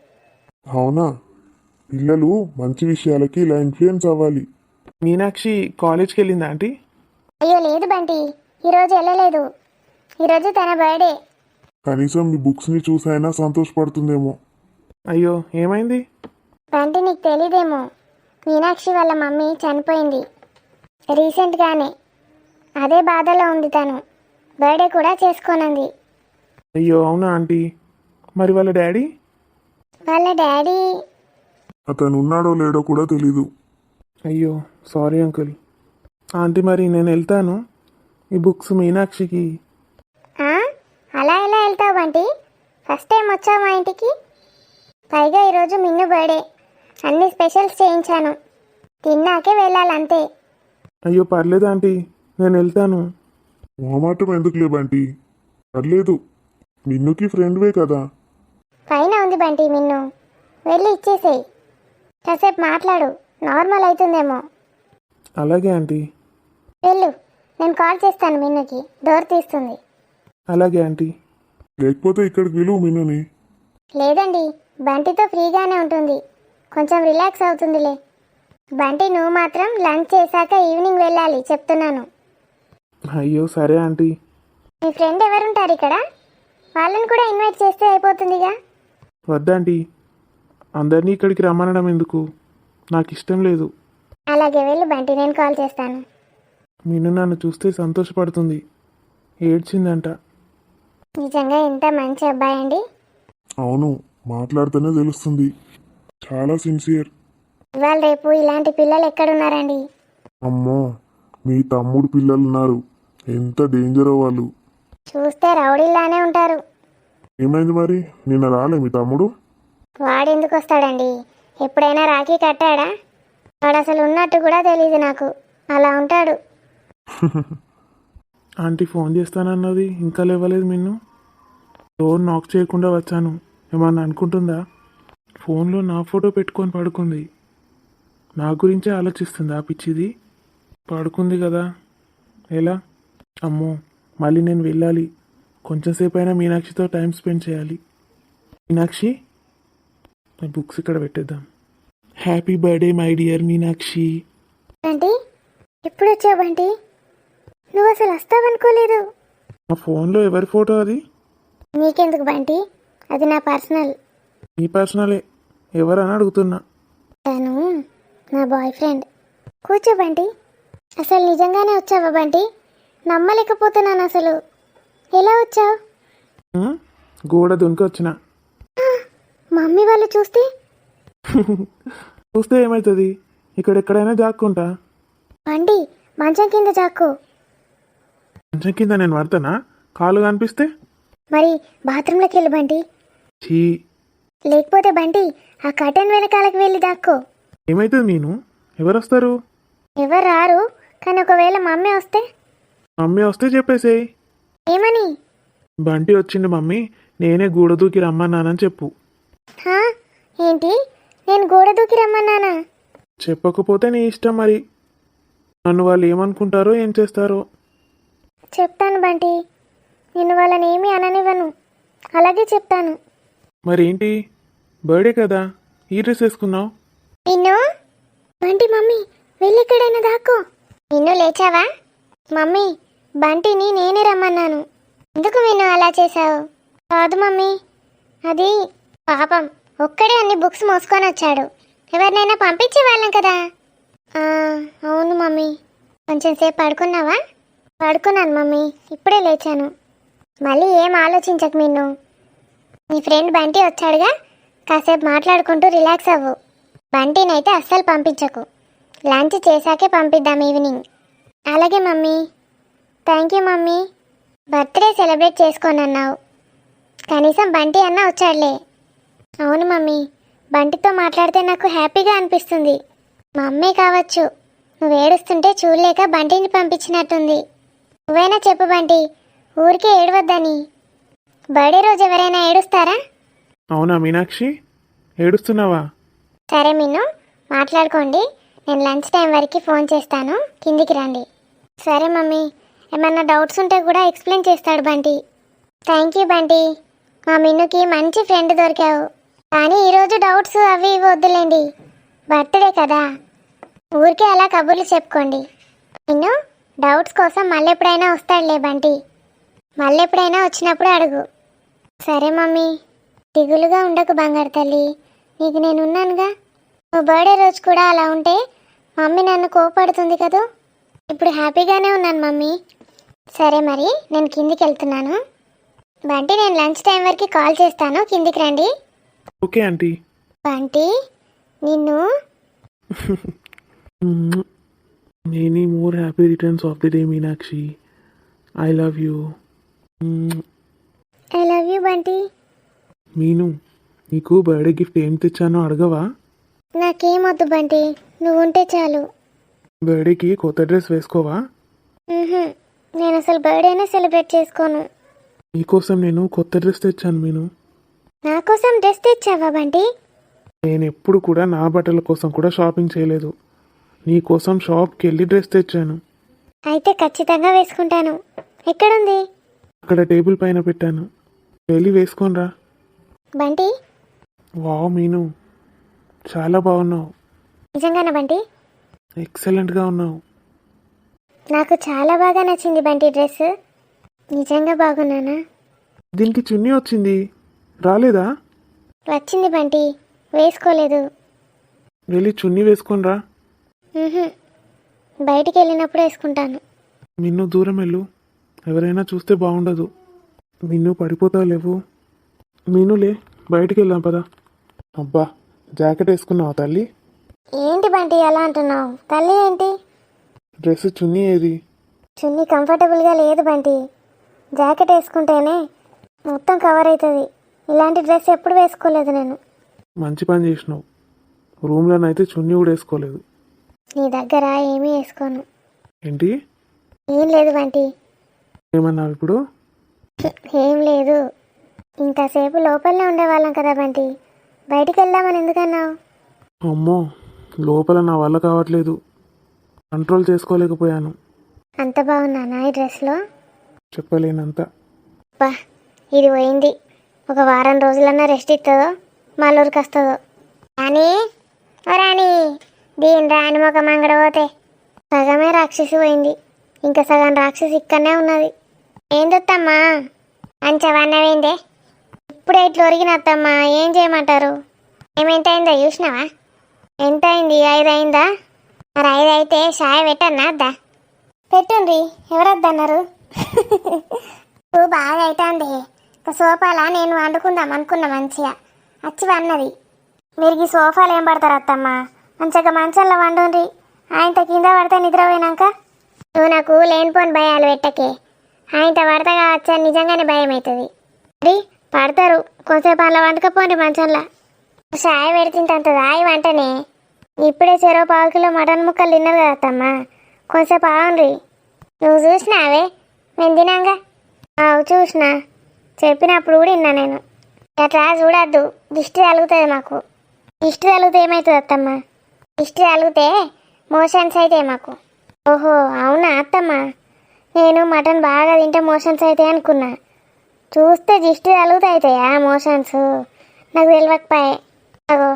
అవునా? పిల్లలు మంచి విషయాలకి ఇలా ఇన్ఫ్లుయెన్స్ అవ్వాలి. మీనాక్షి కాలేజ్కి వెళ్ళిందా ఆంటీ? అయ్యో లేదు బంటి, ఈరోజు వెళ్ళలేదు, ఈరోజు తన బర్త్డే. కనీసం మీ బుక్స్ని చూసైనా సంతోషపడుతుందేమో. అయ్యో ఏమైంది? బంటి నీకు తెలీదేమో, మీనాక్షి వాళ్ళ మమ్మీ చనిపోయింది రీసెంట్గానే. అదే బాధలో ఉంది తను, బర్త్డే కూడా చేసుకోనంది. అయ్యో అవునా ఆంటీ? మరి వాళ్ళ డాడీ? వాళ్ళ డాడీ అతను ఉన్నాడో లేడో కూడా తెలీదు. అయ్యో సారీ అంకుల్. ఆంటీ మరి నేను వెళ్తాను, ఈ బుక్స్ మీనాక్షికి. ఆ? అలా ఎలా వెళ్తావు బంటి? ఫస్ట్ టైం వచ్చావు మా ఇంటికి, పైగా ఈరోజు మిన్ను బర్త్డే, అన్ని స్పెషల్స్ చేయించాను, తిన్నాకే వెళ్ళాలంతే. అయ్యో పర్లేదు ఆంటీ, నేను వెళ్తాను. మొహమాటం ఎందుకు లేబంటి? పర్లేదు, మిన్నుకి ఫ్రెండ్వే కదా. పైన ఉంది బంటి మిన్ను, వెళ్ళి ఇచ్చేసేయి, కాసేపు మాట్లాడు, నార్మల్ అవుతుందేమో. అలాగే ఆంటీ. వెళ్ళు, నేను కాల్ చేస్తాను మిన్నుకి, డోర్ తీస్తుంది. అలాగే ఆంటీ. లేకపోతే ఇక్కడికి విలువ మిన్నుని. లేదండి, బంటితో ఫ్రీగానే ఉంటుంది, కొంచెం రిలాక్స్ అవుతుందిలే. బంటి నువ్వు మాత్రం లంచ్ చేశాక ఈవినింగ్ వెళ్ళాలి చెప్తున్నాను. అయ్యో సరే ఆంటీ. మీ ఫ్రెండ్ ఎవరుంటారు ఇక్కడ, వాళ్ళని కూడా ఇన్వైట్ చేస్తే అయిపోతుందిగా. వద్దాంటీ, అందరినీ ఇక్కడికి రమ్మనడం ఎందుకు, నాకు ఇష్టం లేదు. అలాగే వెళ్ళు బంటి, నేను కాల్ చేస్తాను. నిన్ను నన్ను చూస్తే సంతోషపడుతుంది, ఏడ్చిందంట. నిజంగా ఎంత మంచి అబ్బాయి అండి. అవును, మాట్లాడితేనే తెలుస్తుంది. చాలా సిన్సియర్. ఇవాళ రేపు ఇలాంటి పిల్లలు ఎక్కడున్నారండి? అమ్మో, మీ తమ్ముడు పిల్లలున్నారు, ఎంత డేంజరో వాళ్ళు. చూస్తే రౌడీలానే ఉంటారు. ఏమైంది మరి, నిన్న రాలే మీ తమ్ముడు? వాడెందుకు వస్తాడండి, ఎప్పుడైనా రాఖీ కట్టాడా? వాడు అసలు ఉన్నట్టు కూడా తెలియదు నాకు, అలా ఉంటాడు. ఆంటీ ఫోన్ చేస్తానన్నది ఇంకా లేవలేదు మిన్ను. డోర్ నాక్ చేయకుండా వచ్చాను, ఏమన్నా అనుకుంటుందా? ఫోన్లో నా ఫోటో పెట్టుకొని పడుకుంది. నా గురించే ఆలోచిస్తుంది ఆ పిచ్చిది. పడుకుంది కదా, ఎలా? అమ్మో, మళ్ళీ నేను వెళ్ళాలి. కొంచెం సేపు అయినా మీనాక్షితో టైం స్పెండ్ చేయాలి. మీనాక్షి, బుక్స్ ఇక్కడ పెట్టేద్దాం. Happy birthday my dear Meenakshi. Bunty ఎప్పుడు వచ్చావు బంటి? నువ్వు అసలు వస్తావనుకోలేదు. నా ఫోన్లో ఎవరి ఫోటో అది? నీకెందుకు బంటి, అది నా పర్సనల్. నీ పర్సనలే, ఎవరని అడుగుతున్నా. తను నా బాయ్ ఫ్రెండ్. కూర్చో బంటి. అసలు నిజంగానే వచ్చావా బంటి? నమ్మలేకపోతున్నాను అసలు. ఎలా వచ్చావు? గోడ దునికి వచ్చిన. మమ్మీ వాళ్ళు చూస్తే? చూస్తే ఏమవుతుంది, ఇక్కడెక్కడైనా జాక్కుంటా. బంటి మంచం కింద జాక్కో. కొంచెం కింద నేను పడతానా? కాలు కనిపిస్తే? మరి బాత్రూంలోకి వెళ్ళు బంటి. చీ, లేకపోతే బంటి ఆ కర్టెన్ వెనకాలకు వెళ్ళి దాక్కో. ఏమవుతుంది నేను? ఎవరు వస్తారు? ఎవరు రారు, కానీ ఒకవేళ మమ్మీ వస్తే? మమ్మీ వస్తే చెప్పేసేయ్. ఏమని? బంటి వచ్చింది మమ్మీ, నేనే గూడ దూకి రమ్మన్నానని చెప్పు. హా? ఏంటి, నేను గోడ దూకి రమ్మన్నానా? చెప్పకపోతే నీ ఇష్టం మరి. నన్ను వాళ్ళు ఏమనుకుంటారో ఏం చేస్తారో. చెప్తాను బంటి, నేను వాళ్ళని ఏమీ అననివ్వను. అలాగే చెప్తాను. మరేంటి, బర్త్డే కదా, ఈ డ్రెస్ వేసుకున్నావు? నిన్ను బంటి, మమ్మీ వెళ్ళి ఎక్కడైనా దాక్కో. నిన్ను లేచావా? మమ్మీ, బంటిని నేనే రమ్మన్నాను. ఎందుకు నిన్ను అలా చేశావు? కాదు మమ్మీ, అది పాపం ఒక్కడే అన్ని బుక్స్ మోసుకొని వచ్చాడు. ఎవరినైనా పంపించే వాళ్ళం కదా. అవును మమ్మీ. కొంచెం సేపు పడుకున్నావా? పడుకున్నాను మమ్మీ, ఇప్పుడే లేచాను. మళ్ళీ ఏం ఆలోచించకు నిన్ను. నీ ఫ్రెండ్ బంటి వచ్చాడుగా, కాసేపు మాట్లాడుకుంటూ రిలాక్స్ అవ్వు. బంటినైతే అస్సలు పంపించకు. లంచ్ చేశాకే పంపిద్దాం ఈవినింగ్. అలాగే mummy. Thank you mummy. Birthday celebrate చేసుకోనన్నావు, కనీసం బంటి అన్న వచ్చాడులే. అవును మమ్మీ, బంటితో మాట్లాడితే నాకు హ్యాపీగా అనిపిస్తుంది. మా అమ్మే కావచ్చు, నువ్వు ఏడుస్తుంటే చూడలేక బంటిని పంపించినట్టుంది. నువ్వైనా చెప్పు బంటి, ఊరికే ఏడవద్దని. బర్త్డే రోజు ఎవరైనా ఏడుస్తారా? అవునా మీనాక్షి, ఏడుస్తున్నావా? సరే మిన్ను, మాట్లాడుకోండి. నేను లంచ్ టైం వరకు ఫోన్ చేస్తాను, కిందికి రండి. సరే మమ్మీ. ఏమన్నా డౌట్స్ ఉంటే కూడా ఎక్స్ప్లెయిన్ చేస్తాడు బంటి. థ్యాంక్ యూ బంటి, మా మిన్నుకి మంచి ఫ్రెండ్ దొరికావు. కానీ ఈరోజు డౌట్స్ అవి ఇవి వద్దులేండి, బర్త్డే కదా. ఊరికే అలా కబుర్లు చెప్పుకోండి. మిన్ను, డౌట్స్ కోసం మళ్ళీ ఎప్పుడైనా వస్తాడులే బంటి. మళ్ళీ ఎప్పుడైనా వచ్చినప్పుడు అడుగు. సరే మమ్మీ. దిగులుగా ఉండకు బంగారు తల్లి, నీకు నేనున్నానుగా. నువ్వు బర్త్డే రోజు కూడా అలా ఉంటే మమ్మీ నన్ను కోపడుతుంది కదూ. ఇప్పుడు హ్యాపీగానే ఉన్నాను మమ్మీ. సరే మరి, నేను కిందికి వెళ్తున్నాను. బంటి, నేను లంచ్ టైం వరకు కాల్ చేస్తాను, కిందికి రండి. Okay aunty. బంటి, నిన్ను many more happy returns of the day Meenakshi. I love you. I love you Bunty. Meenu, నీకు బర్త్డే గిఫ్ట్ ఏం తెచ్చానో అడగవా? నాకేమొద్దు బంటి, నువ్వు ఉంటే చాలు. బర్త్డేకి కొత్త డ్రెస్ వేసుకోవా? నేను అసలు బర్త్డేనే సెలబ్రేట్ చేసుకోను. నీకోసం నేను కొత్త డ్రెస్ తెచ్చాను మీను. నా కోసం డ్రెస్ తెచ్చావా బంటి? నేను ఎప్పుడు కూడా నా బట్టల కోసం కూడా షాపింగ్ చేయలేదు. నీ కోసం షాప్కి వెళ్ళి డ్రెస్ తెచ్చాను. అయితే ఖచ్చితంగా వేసుకుంటాను. ఎక్కడుంది? అక్కడ టేబుల్ పైన పెట్టాను, వెళ్ళి వేసుకోనరా. బంటి, వావ్ మీను, చాలా బాగున్నావు. నిజంగానా బంటి? ఎక్సలెంట్గా ఉన్నావు. నాకు చాలా బాగా నచ్చింది బంటి డ్రెస్. నిజంగా బాగున్నానా? దీనికి చున్నీ వచ్చింది, రాలేదా? వచ్చింది బంటి, వేసుకోలేదు. వెళ్ళి చున్నీ వేసుకోనరా. బయటికి వెళ్ళినప్పుడు వేసుకుంటాను. నిన్ను దూరం వెళ్ళు, ఎవరైనా చూస్తే బాగుండదు. నిన్ను పడిపోతావు లేవు. మీనులే, బయటికి వెళ్దాం పదా. అబ్బా, జాకెట్ వేసుకున్నావా తల్లి? ఏంటి బంటి అలా అంటున్నావు? తల్లి ఏంటి? డ్రెస్ చున్నీ ఏది? చున్నీ కంఫర్టబుల్గా లేదు బంటి. జాకెట్ వేసుకుంటేనే మొత్తం కవర్ అవుతుంది. ఇలాంటి డ్రెస్ ఎప్పుడు వేసుకోలేదు నేను. మంచి పని చేసినావు. రూమ్లోనైతే చున్నీ కూడా వేసుకోలేదు. నీ దగ్గర ఏమీ వేసుకోను. ఏంటి? ఏం లేదు బంటి, ఏమన్నావు ఇప్పుడు? ఏం లేదు, ఇంతసేపు లోపలనే ఉండేవాళ్ళం కదా బంటి, బయటికి వెళ్దామని ఎందుకన్నావు? అమ్మో, లోపల నా వల్ల కావట్లేదు, కంట్రోల్ చేసుకోలేకపోయాను. అంత బాగున్నానా ఈ డ్రెస్లో? చెప్పలేనంత. బా, ఇది పోయింది. ఒక వారం రోజులన్నా రెస్ట్ ఇస్తుందో మళ్ళీ వస్తుందో. రాణి, ఓ రాణి, దీని రాణి ఒక మంగడ పోతే సగమే రాక్షసి పోయింది, ఇంకా సగం రాక్షసి ఇక్కడనే ఉన్నది. ఏందత్తమ్మా అంచవన్నవేందే? ఇప్పుడే ఇట్లా ఒరిగినత్తమ్మా, ఏం చేయమంటారు? ఏమెంత అయిందో చూసినావా? ఎంత అయింది? 5 అయిందా? మరి 5 అయితే షాయ్ పెట్టన్నా అద్దా? పెట్టుండ్రి, ఎవరద్దన్నారు? బాగా అవుతుంది. ఒక సోఫాలా నేను వండుకుందాం అనుకున్నా, మంచిగా వచ్చి వన్నది. మీరు ఈ సోఫాలు ఏం పడతారు అత్తమ్మా? మంచిగా మంచంలో వండుండ్రి, ఆయనతో కింద పడితే నిద్రపోయినాక. నువ్వు నాకు లేనిపోని భయాలు పెట్టకే, ఆయనతో పడతా కావచ్చా, నిజంగానే భయం అవుతుంది. మరి పడతారు, కొంచెంసేపు అలా వండుకపోండి మంచంలో. షాయ్ పెడితే దాయి వంటనే. ఇప్పుడే 1.5 కిలో మటన్ ముక్కలు తిన్నారు కదా అత్తమ్మ, కొంచెంసేపు ఆగండి. నువ్వు చూసినావే మేము తినాగా? చూసినా, చెప్పినప్పుడు కూడా విన్నా నేను. అట్లా చూడద్దు, దిష్టి తగులుతుంది మాకు. దిష్టి తగిలితే ఏమవుతుంది అత్తమ్మ? దిష్టి తగిలితే మోషన్స్ అయితే మాకు. ఓహో అవునా అత్తమ్మ, నేను మటన్ బాగా తింటే మోషన్స్ అయితే అనుకున్నా. చూస్తే దిష్టి తగిలితే అవుతాయా మోషన్స్? నాకు తెలియకపోయే. అగో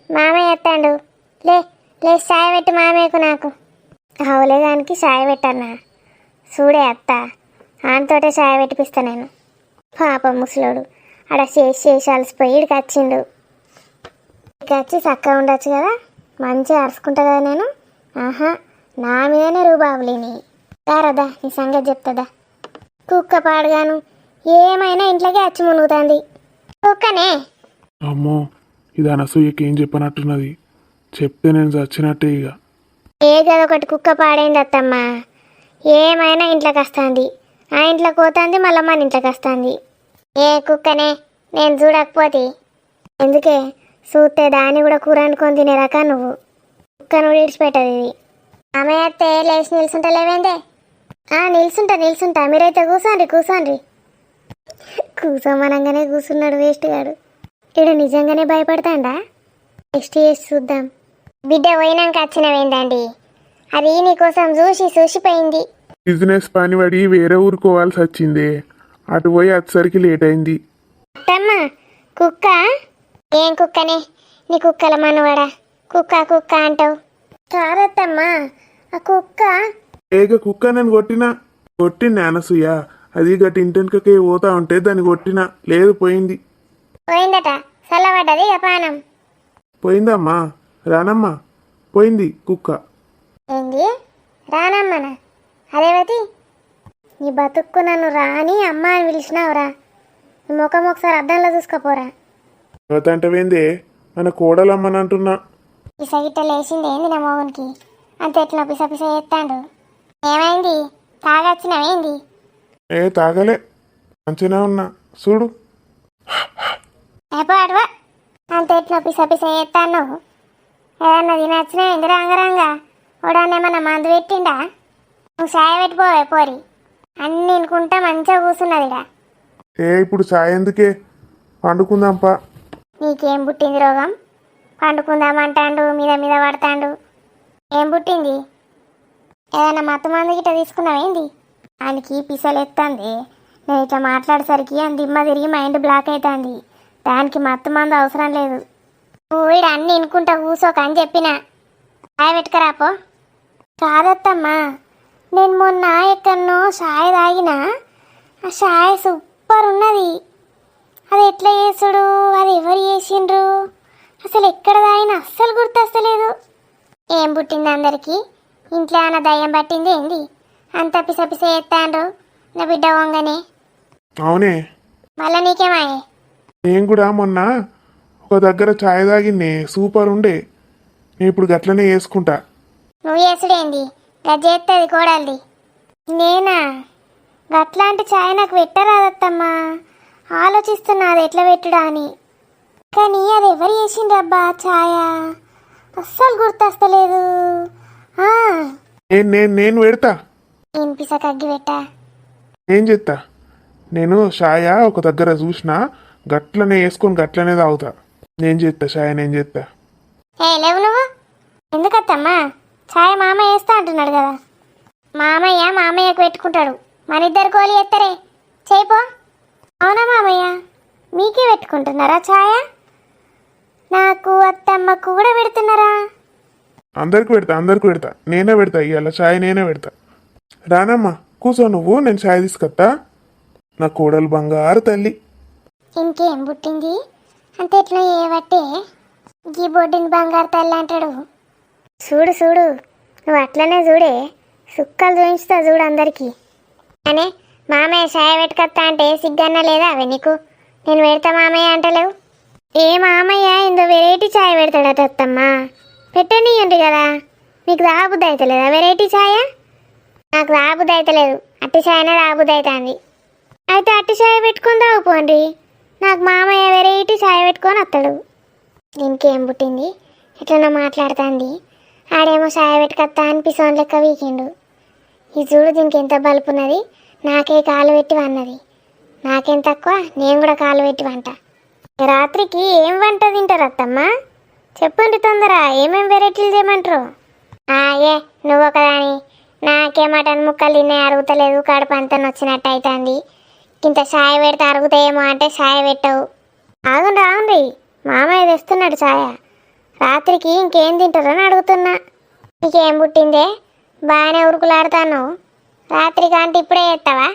మామయ్య ఎత్తాడు, లే లే చాయ్ పెట్టి మామయ్యకు నాకు. అవులే దానికి చాయ్ పెట్టన్నా, చూడే అత్త, ఆయనతోటే చాయ్ పెట్టిపిస్తా నేను. పాప ముసలోడు ఆడ చేసి అలసిపోయి ఇక్కడికి వచ్చిండు. ఇక్కడికి వచ్చి చక్కగా ఉండొచ్చు కదా, మంచిగా అరుచుకుంటా కదా నేను. ఆహా, నా మీదనే రూబాబులేని. దారదా నీ సంగతి చెప్తుందా? కుక్క పాడుగాను ఏమైనా ఇంట్లోకి వచ్చి మునుగుతుంది కుక్కనే. అమ్మో, ఇది అనసూయకి ఏం చెప్పనట్టున్నది, చెప్తే నేను చచ్చినట్టే ఇక. ఏ గదొకటి కుక్క పాడైంది అత్తమ్మ, ఏమైనా ఇంట్లోకి వస్తుంది. ఆ ఇంట్లోకి పోతుంది, మళ్ళీ మన ఇంట్లోకి వస్తుంది. ఏ కుక్కనే నేను చూడకపోతే ఎందుకే? చూస్తే దాన్ని కూడా కూర అనుకొని తినే రకా నువ్వు. కుక్కను విడిచిపెట్టదు ఇది. ఆమె అత్తే లేచి నిల్చుంటలేవేందే? నిల్చుంటా, మీరైతే కూర్చోండి. కూర్చోమనంగానే కూర్చున్నాడు వేస్ట్ గాడు. ఇడు నిజంగానే భయపడతాడా? టెస్ట్ చేసి చూద్దాం. బిడ్డ పోయినాక వచ్చినవేందండి, అది నీకోసం చూసిపోయింది. బిజినెస్ పని పడి వేరే ఊరుకోవాల్సి వచ్చిందే, అటు పోయి వచ్చేసరికి లేట్ అయింది. అత్తమ్మ, కుక్క? ఏం కుక్కనే? నీ కుక్కల మనవాడా? కుక్క అంటావు కాదత్తమ్మా, ఆ కుక్క. ఏక కుక్క నేను కొట్టిన అనసూయ, అది గట్టి ఇంటెనకకే పోతా ఉంటే దాన్ని కొట్టినా, లేదు పోయింది. పోయిందట, చల్లబడ్డది ఇక పానం. పోయిందమ్మా, రానమ్మా, పోయింది కుక్క. ఏంది రానమ్మనా? అదేవతి, నీ బతుక్కు నన్ను రాని అమ్మ అని పిలిచినావురా. నీ ముఖం ఒకసారి అద్దంలో చూసుకోపోరా. అంటే మన కోడలమ్మని అంటున్నా. పిసగిట్ట లేచింది ఏంది నా మోగునికి? అంత ఎట్లా పిస చేస్తాడు. ఏమైంది? తాగొచ్చినవేంది? తాగలే, మంచిగా ఉన్నా చూడు. ఎప్పుడు అడవా అంత ఎట్లా పిస చేస్తాను? ఏదన్నా తినొచ్చినా ఇందిరా అంగరంగా ఓడానేమన్నా మందు పెట్టిండా? నువ్వు సాయ పెట్టిపోవే పోరి, అన్ని తినుకుంటా మంచిగా కూర్చున్నదిడా. ఇప్పుడు చాయ్ ఎందుకే, పండుకుందాంపా. నీకేం పుట్టింది రోగం? పండుకుందామంటాడు, మీద పడతాడు. ఏం పుట్టింది? ఏదైనా మత్తు మందు గిట్ట తీసుకున్నావేంది? ఆయనకి పిసలు ఎత్తంది. నేను ఇట్లా మాట్లాడేసరికి అని దిమ్మ తిరిగి మైండ్ బ్లాక్ అవుతుంది. దానికి మత్తు మందు అవసరం లేదు. నువ్వు వీడు అన్ని ఇనుకుంటా కూసోక అని చెప్పినా. చాయ్ పెట్టుకరాపో. కాదత్తమ్మా, నేను మొన్న ఎక్కడనో చాయ్ తాగినా, ఆ చాయ్ సూపర్ ఉన్నది. అది ఎట్లా చేసుడు, అది ఎవరు చేసిండ్రు, అసలు ఎక్కడ తాగినా అస్సలు గుర్తొస్తలేదు. ఏం పుట్టింది అందరికీ? ఇంట్లో ఏమైనా దయ్యం పట్టింది ఏంది? అంత పిస చేస్తాండ్రు నా బిడ్డ వంగనే. అవునే, మళ్ళా నీకేమాయే? నేను కూడా మొన్న ఒక దగ్గర చాయ్ తాగిన్నే, సూపర్ ఉండే. నేను ఇప్పుడు గట్లనే వేసుకుంటా. నువ్వు చేసుడేంది? గజ్జెత్తది కోడల్ది. నేనా? గట్లాంటి ఛాయ్ నాకు పెట్టరాదత్తమ్మా. ఆలోచిస్తున్నా అది ఎట్లా పెట్టుడా అని. కానీ అది ఎవరు చేసిండ్రబ్బా ఛాయ? అస్సలు గుర్తొస్తలేదు. నేను పెడతా. నేను పిసకగ్గి పెట్టా. ఏం చెప్తా నేను షాయ ఒక దగ్గర చూసిన గట్లనే వేసుకొని గట్లనే తాగుతా. నేను చేస్తా షాయ, నేను చేస్తా. ఏ లేవు నువ్వు ఎందుకత్తమ్మా? ఛాయ్ మామయ్య వేస్తా అంటున్నాడు కదా. మామయ్యకు పెట్టుకుంటాడు, మన ఇద్దరు కోలి ఎత్తరే చేయిపో. అవునా మామయ్య, మీకే పెట్టుకుంటున్నారా ఛాయ? నాకు అత్తమ్మకు కూడా పెడుతున్నారా? అందరికి పెడతా, నేనే పెడతా. ఇవాళ ఛాయ్ నేనే పెడతా. రానమ్మా కూర్చో నువ్వు, నేను ఛాయ్ తీసుకొస్తా. నా కోడలు బంగారు తల్లి. ఇంకేం పుట్టింది అంతే ఎట్లా ఏవట్టే గీ బొడ్డిని బంగారు తల్లి అంటాడు. చూడు చూడు, నువ్వు అట్లనే చూడే, సుక్కలు చూపించుతా చూడు అందరికి. అనే మామయ్య ఛాయ్ పెట్టుకొస్తా అంటే సిగ్గన్న లేదా అవే నీకు? నేను పెడతా మామయ్య అంటలేవు. ఏ మామయ్య ఇందో వెరైటీ ఛాయ్ పెడతాడట అత్తమ్మా, పెట్టనీయండి కదా. మీకు రాబుద్ది అవుతలేదా వెరైటీ ఛాయ? నాకు రాబుద్ది అవుతలేదు, అట్టి ఛాయనే రాబుద్ది అవుతుంది. అయితే అట్టి ఛాయ్ పెట్టుకొని తాగుపోండి, నాకు మామయ్య వెరైటీ ఛాయ్ పెట్టుకొని వస్తాడు. దీనికి ఏం పుట్టింది ఎట్లనో మాట్లాడుతుంది. ఆడేమో ఛాయ్ పెట్టుకొస్తా అని పిసోన్ లెక్క వీకిండు. ఈ చూడు దీనికి ఎంత బలుపున్నది, నాకే కాలు పెట్టి వన్నది. నాకేం తక్కువ, నేను కూడా కాలు పెట్టి వంట. రాత్రికి ఏం వంట తింటారు అత్తమ్మా? చెప్పండి తొందర, ఏమేం వెరైటీలు చేయమంటారు? ఏ నువ్వు ఒకదాని, నాకే మటన్ ముక్కలు తినే అరుగుతలేదు, కడుపు అంతా నొచ్చినట్టు అవుతుంది. ఇంత ఛాయ్ పెడితే అరుగుతాయేమో అంటే ఛాయ్ పెట్టవు. ఆగుండ్రి, మామయ్య తెస్తున్నాడు ఛాయ. రాత్రికి ఇంకేం తింటారని అడుగుతున్నా. నీకేం పుట్టిందే, బాగానే ఉరుకులాడుతాను. రాత్రికి అంటే ఇప్పుడే చేస్తావా?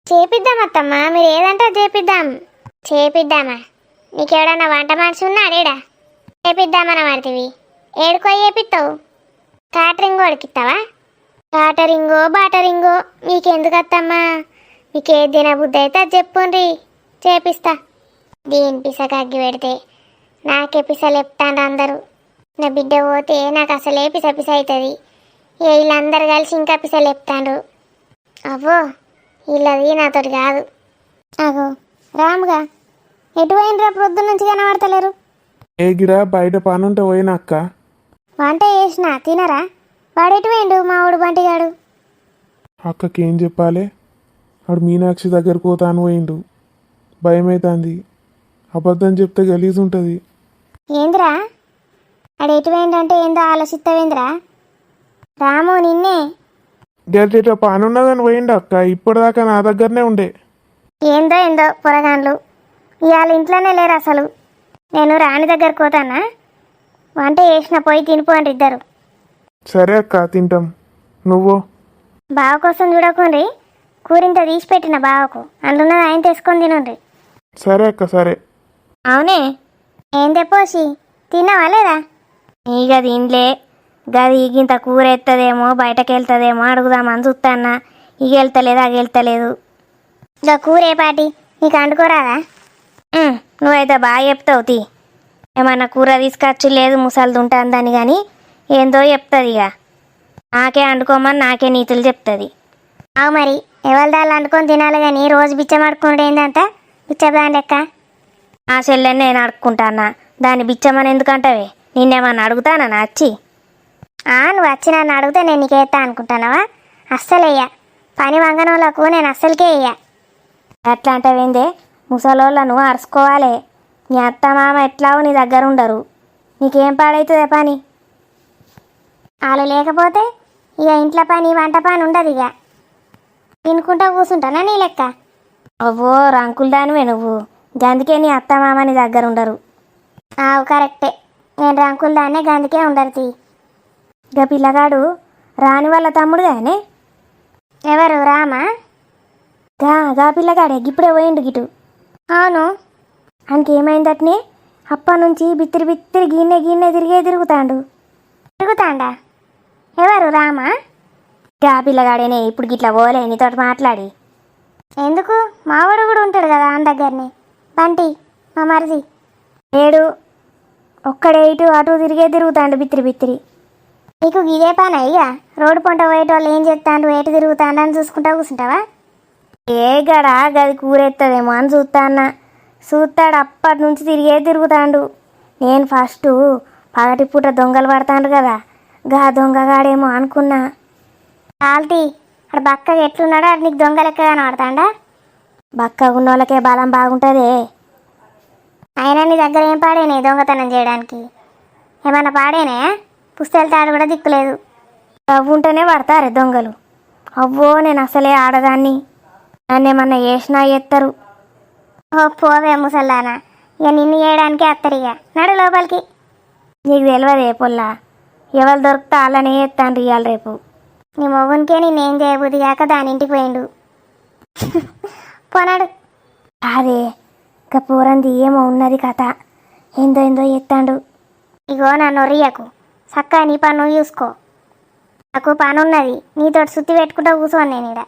చేపిద్దాం అత్తమ్మా, మీరు ఏదంటే చేపిద్దామా? నీకెవడన్నా వంట మనిషి ఉన్నాడేడా? చేపిద్దామని పడుతుంది. ఏడుకో చేపిస్తావు? కాటరింగో అడిగిస్తావా? కాటరింగో బాటరింగో మీకెందుకు అత్తమ్మా? మీకు ఏది తినబుద్ధి అయితే అది చెప్పుండ్రి, చేపిస్తా. దీని పిసకగ్గి పెడితే నాకే పిసలు చెప్తాండ్రు అందరూ. నా బిడ్డ పోతే నాకు అసలే పిస అవుతుంది. వీళ్ళందరూ కలిసి ఇంకా పిసలు చెప్తాండ్రు. అవ్వో వీళ్ళది నాతోటి కాదు. అగో రాముగా ఎటు పోయినరా? ప్రొద్దున నుంచి కనబడతలేరు. ఏ గిడా బయట పనుంటే పోయినా అక్క. వంట చేసినా తినరా? వాడెటు పోయిండు మా ఊడు బంటిగాడు? అక్కకి ఏం చెప్పాలి, ఆడు మీనాక్షి దగ్గరకు పోతాను పోయిండు. భయం అవుతుంది, అబద్ధం చెప్తే గలీజ్ ఉంటుంది. ఏందిరా ఆడు ఎటు పోయిండంటే ఏందో ఆలోచిస్తావేంద్రా? రాము నిన్నే. గట్ట పనున్నదని పోయిండు అక్క, ఇప్పటిదాకా నా దగ్గరనే ఉండే. ఏందో పొరగాన్లు ఇవాళ ఇంట్లోనే లేరు అసలు. నేను రాణి దగ్గరకు పోతానా, వంట చేసిన పోయి తినిపోండి ఇద్దరు. సరే అక్క తింటాం. నువ్వు బావ కోసం చూడకుండ్రి, కూరింత తీసి పెట్టిన బావకు, అందులో ఆయన తెసుకొని తినండి. సరే అక్క సరే. అవునే ఏం తెప్పోసి తిన్నావా లేదా? ఇక తినలే, గది ఇంత కూర ఎత్తదేమో బయటకు వెళ్తుందేమో అడుగుదామని చూస్తాన్నా. ఇక వెళ్తలేదు అది వెళ్తలేదు. ఇక కూర ఏ పాటి నీకు అండుకోరాదా? నువ్వైతే బాగా చెప్తావు తీ. ఏమన్నా కూర తీసుకొచ్చి లేదు ముసలిది ఉంటుందని కానీ ఏందో చెప్తుంది. ఇక నాకే అండుకోమని నాకే నీతులు చెప్తుంది. అవు మరి ఎవరి దాళ్ళు అండుకొని తినాలి కానీ రోజు బిచ్చమడుకుంటే ఏందంట బిచ్చదాని లెక్క. ఆ చెల్లెని నేను అడుక్కుంటానా, దాన్ని బిచ్చమని ఎందుకంటావే? నిన్నేమన్నా అడుగుతానా వచ్చి? నువ్వు వచ్చి నన్ను అడిగితే నేను నీకు వేస్తా అనుకుంటున్నావా? అస్సలేయ్యా, పని వంగనోళ్ళకు నేను అస్సలకే వేయ. అట్లా అంటావేందే? ముసలోళ్ళను అరుచుకోవాలి. నీ అత్త మామ ఎట్లాగో నీ దగ్గర ఉండరు, నీకేం పాడవుతుందే పని? వాళ్ళు లేకపోతే ఇక ఇంట్లో పని వంట పని ఉండదు. ఇక తినుకుంటా కూర్చుంటానా నీ లెక్క? అవ్వో రంకులు దానివే నువ్వు, గందుకే నీ అత్త మామ నీ దగ్గర ఉండరు. కరెక్టే, నేను రంకులు దాన్నే గందుకే ఉండరు తీ. ఇక పిల్లగాడు రాని వాళ్ళ తమ్ముడు కానీ ఎవరు? రామా? గా పిల్లగాడే ఇప్పుడే పోయిండు గిటు. అవును, ఆయనకేమైందట్నే అప్ప నుంచి బిత్తిరి గిన్నె తిరుగుతాండా? ఎవరు? రామా? గా పిల్లగాడేనే ఇప్పుడు గిట్లా పోలే నీతోటి మాట్లాడి. ఎందుకు? మావాడు కూడా ఉంటాడు కదా ఆయన దగ్గరనే, బంటి మా మరిది. లేడు, ఒక్కడే ఇటు అటు తిరుగుతాండు బిత్తిరి. నీకు ఇదే పని అయ్యా? రోడ్డు పంట పోయేటోళ్ళు ఏం చేస్తాండు, ఎటు తిరుగుతాండు అని చూసుకుంటా కూర్చుంటావా? ఏ గడా గది కూరెత్తదేమో అని చూస్తాడు. అప్పటి నుంచి తిరుగుతాండు. నేను ఫస్ట్ పగటి పూట దొంగలు పడతాండు కదా, గా దొంగగాడేమో అనుకున్నా. ఆల్టీ అక్కడ బక్కగా ఎట్లున్నాడో అది నీకు దొంగ లెక్క కనబడతాడా? బక్కగా ఉన్న వాళ్ళకే బలం బాగుంటుందే. అయినా నీ దగ్గర ఏం పాడేనే దొంగతనం చేయడానికి? ఏమన్నా పాడేనే? పుస్తకాల తాడు కూడా దిక్కులేదు. ఉంటేనే పడతారే దొంగలు. అవ్వో నేను అసలే ఆడదాన్ని, నన్ను ఏమన్నా వేసినా ఎత్తరు. ఓ పోవే ముసల్లానా, ఇక నిన్ను చేయడానికి అత్తరిగా నడు లోపలికి. నీకు తెలియదే పొల్లా, ఎవరు దొరుకుతా అలానే ఎత్తాను ఇయ్యాలి రేపు. నీ మొగునికే నేనేం చేయబుద్ది కాక దాని ఇంటికి పోయిండు. పోనాడు. అదే ఇక పూరంది ఏమో ఉన్నది కథ, ఏందో ఏందో ఎత్తాడు. ఇగో నా నొర్రియకు, చక్కగా నీ పని నువ్వు చూసుకో. నాకు పని ఉన్నది, నీతోటి సుత్తి పెట్టుకుంటా కూర్చోను నేను ఇక్కడ.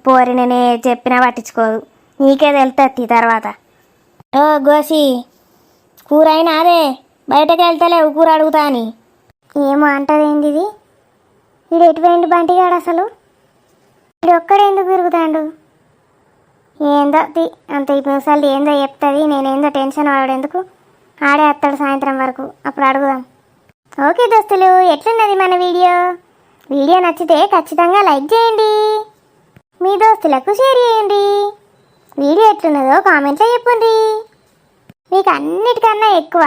పోరి నేనే చెప్పినా పట్టించుకోదు, నీకే తెలుస్తుంది తర్వాత. ఓ గోసి, కూర అయినా అదే బయటకు వెళ్తలేవు కూర అడుగుతా అని. ఏమో అంటదేంది ఇది? వీడు ఎటుపోయిండు బంటిగాడు అసలు? వీడు ఒక్కడెందుకు తిరుగుతాడు? ఏందో అంత ఈ ముసలి ఏందో చెప్తుంది, నేనేందో టెన్షన్ వాడేందుకు. ఆడే వస్తాడు సాయంత్రం వరకు, అప్పుడు అడుగుదాం. ఓకే దోస్తులు, ఎట్లున్నది మన వీడియో? వీడియో నచ్చితే ఖచ్చితంగా లైక్ చేయండి, మీ దోస్తులకు షేర్ చేయండి. వీడియో ఎట్లున్నదో కామెంట్లో చెప్పండి. మీకు అన్నిటికన్నా ఎక్కువ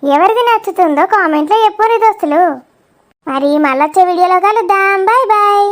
ఎవరిది నచ్చుతుందో కామెంట్లో చెప్పండి దోస్తులు. మరి మళ్ళొచ్చే వీడియోలో కలుద్దాం. Bye bye.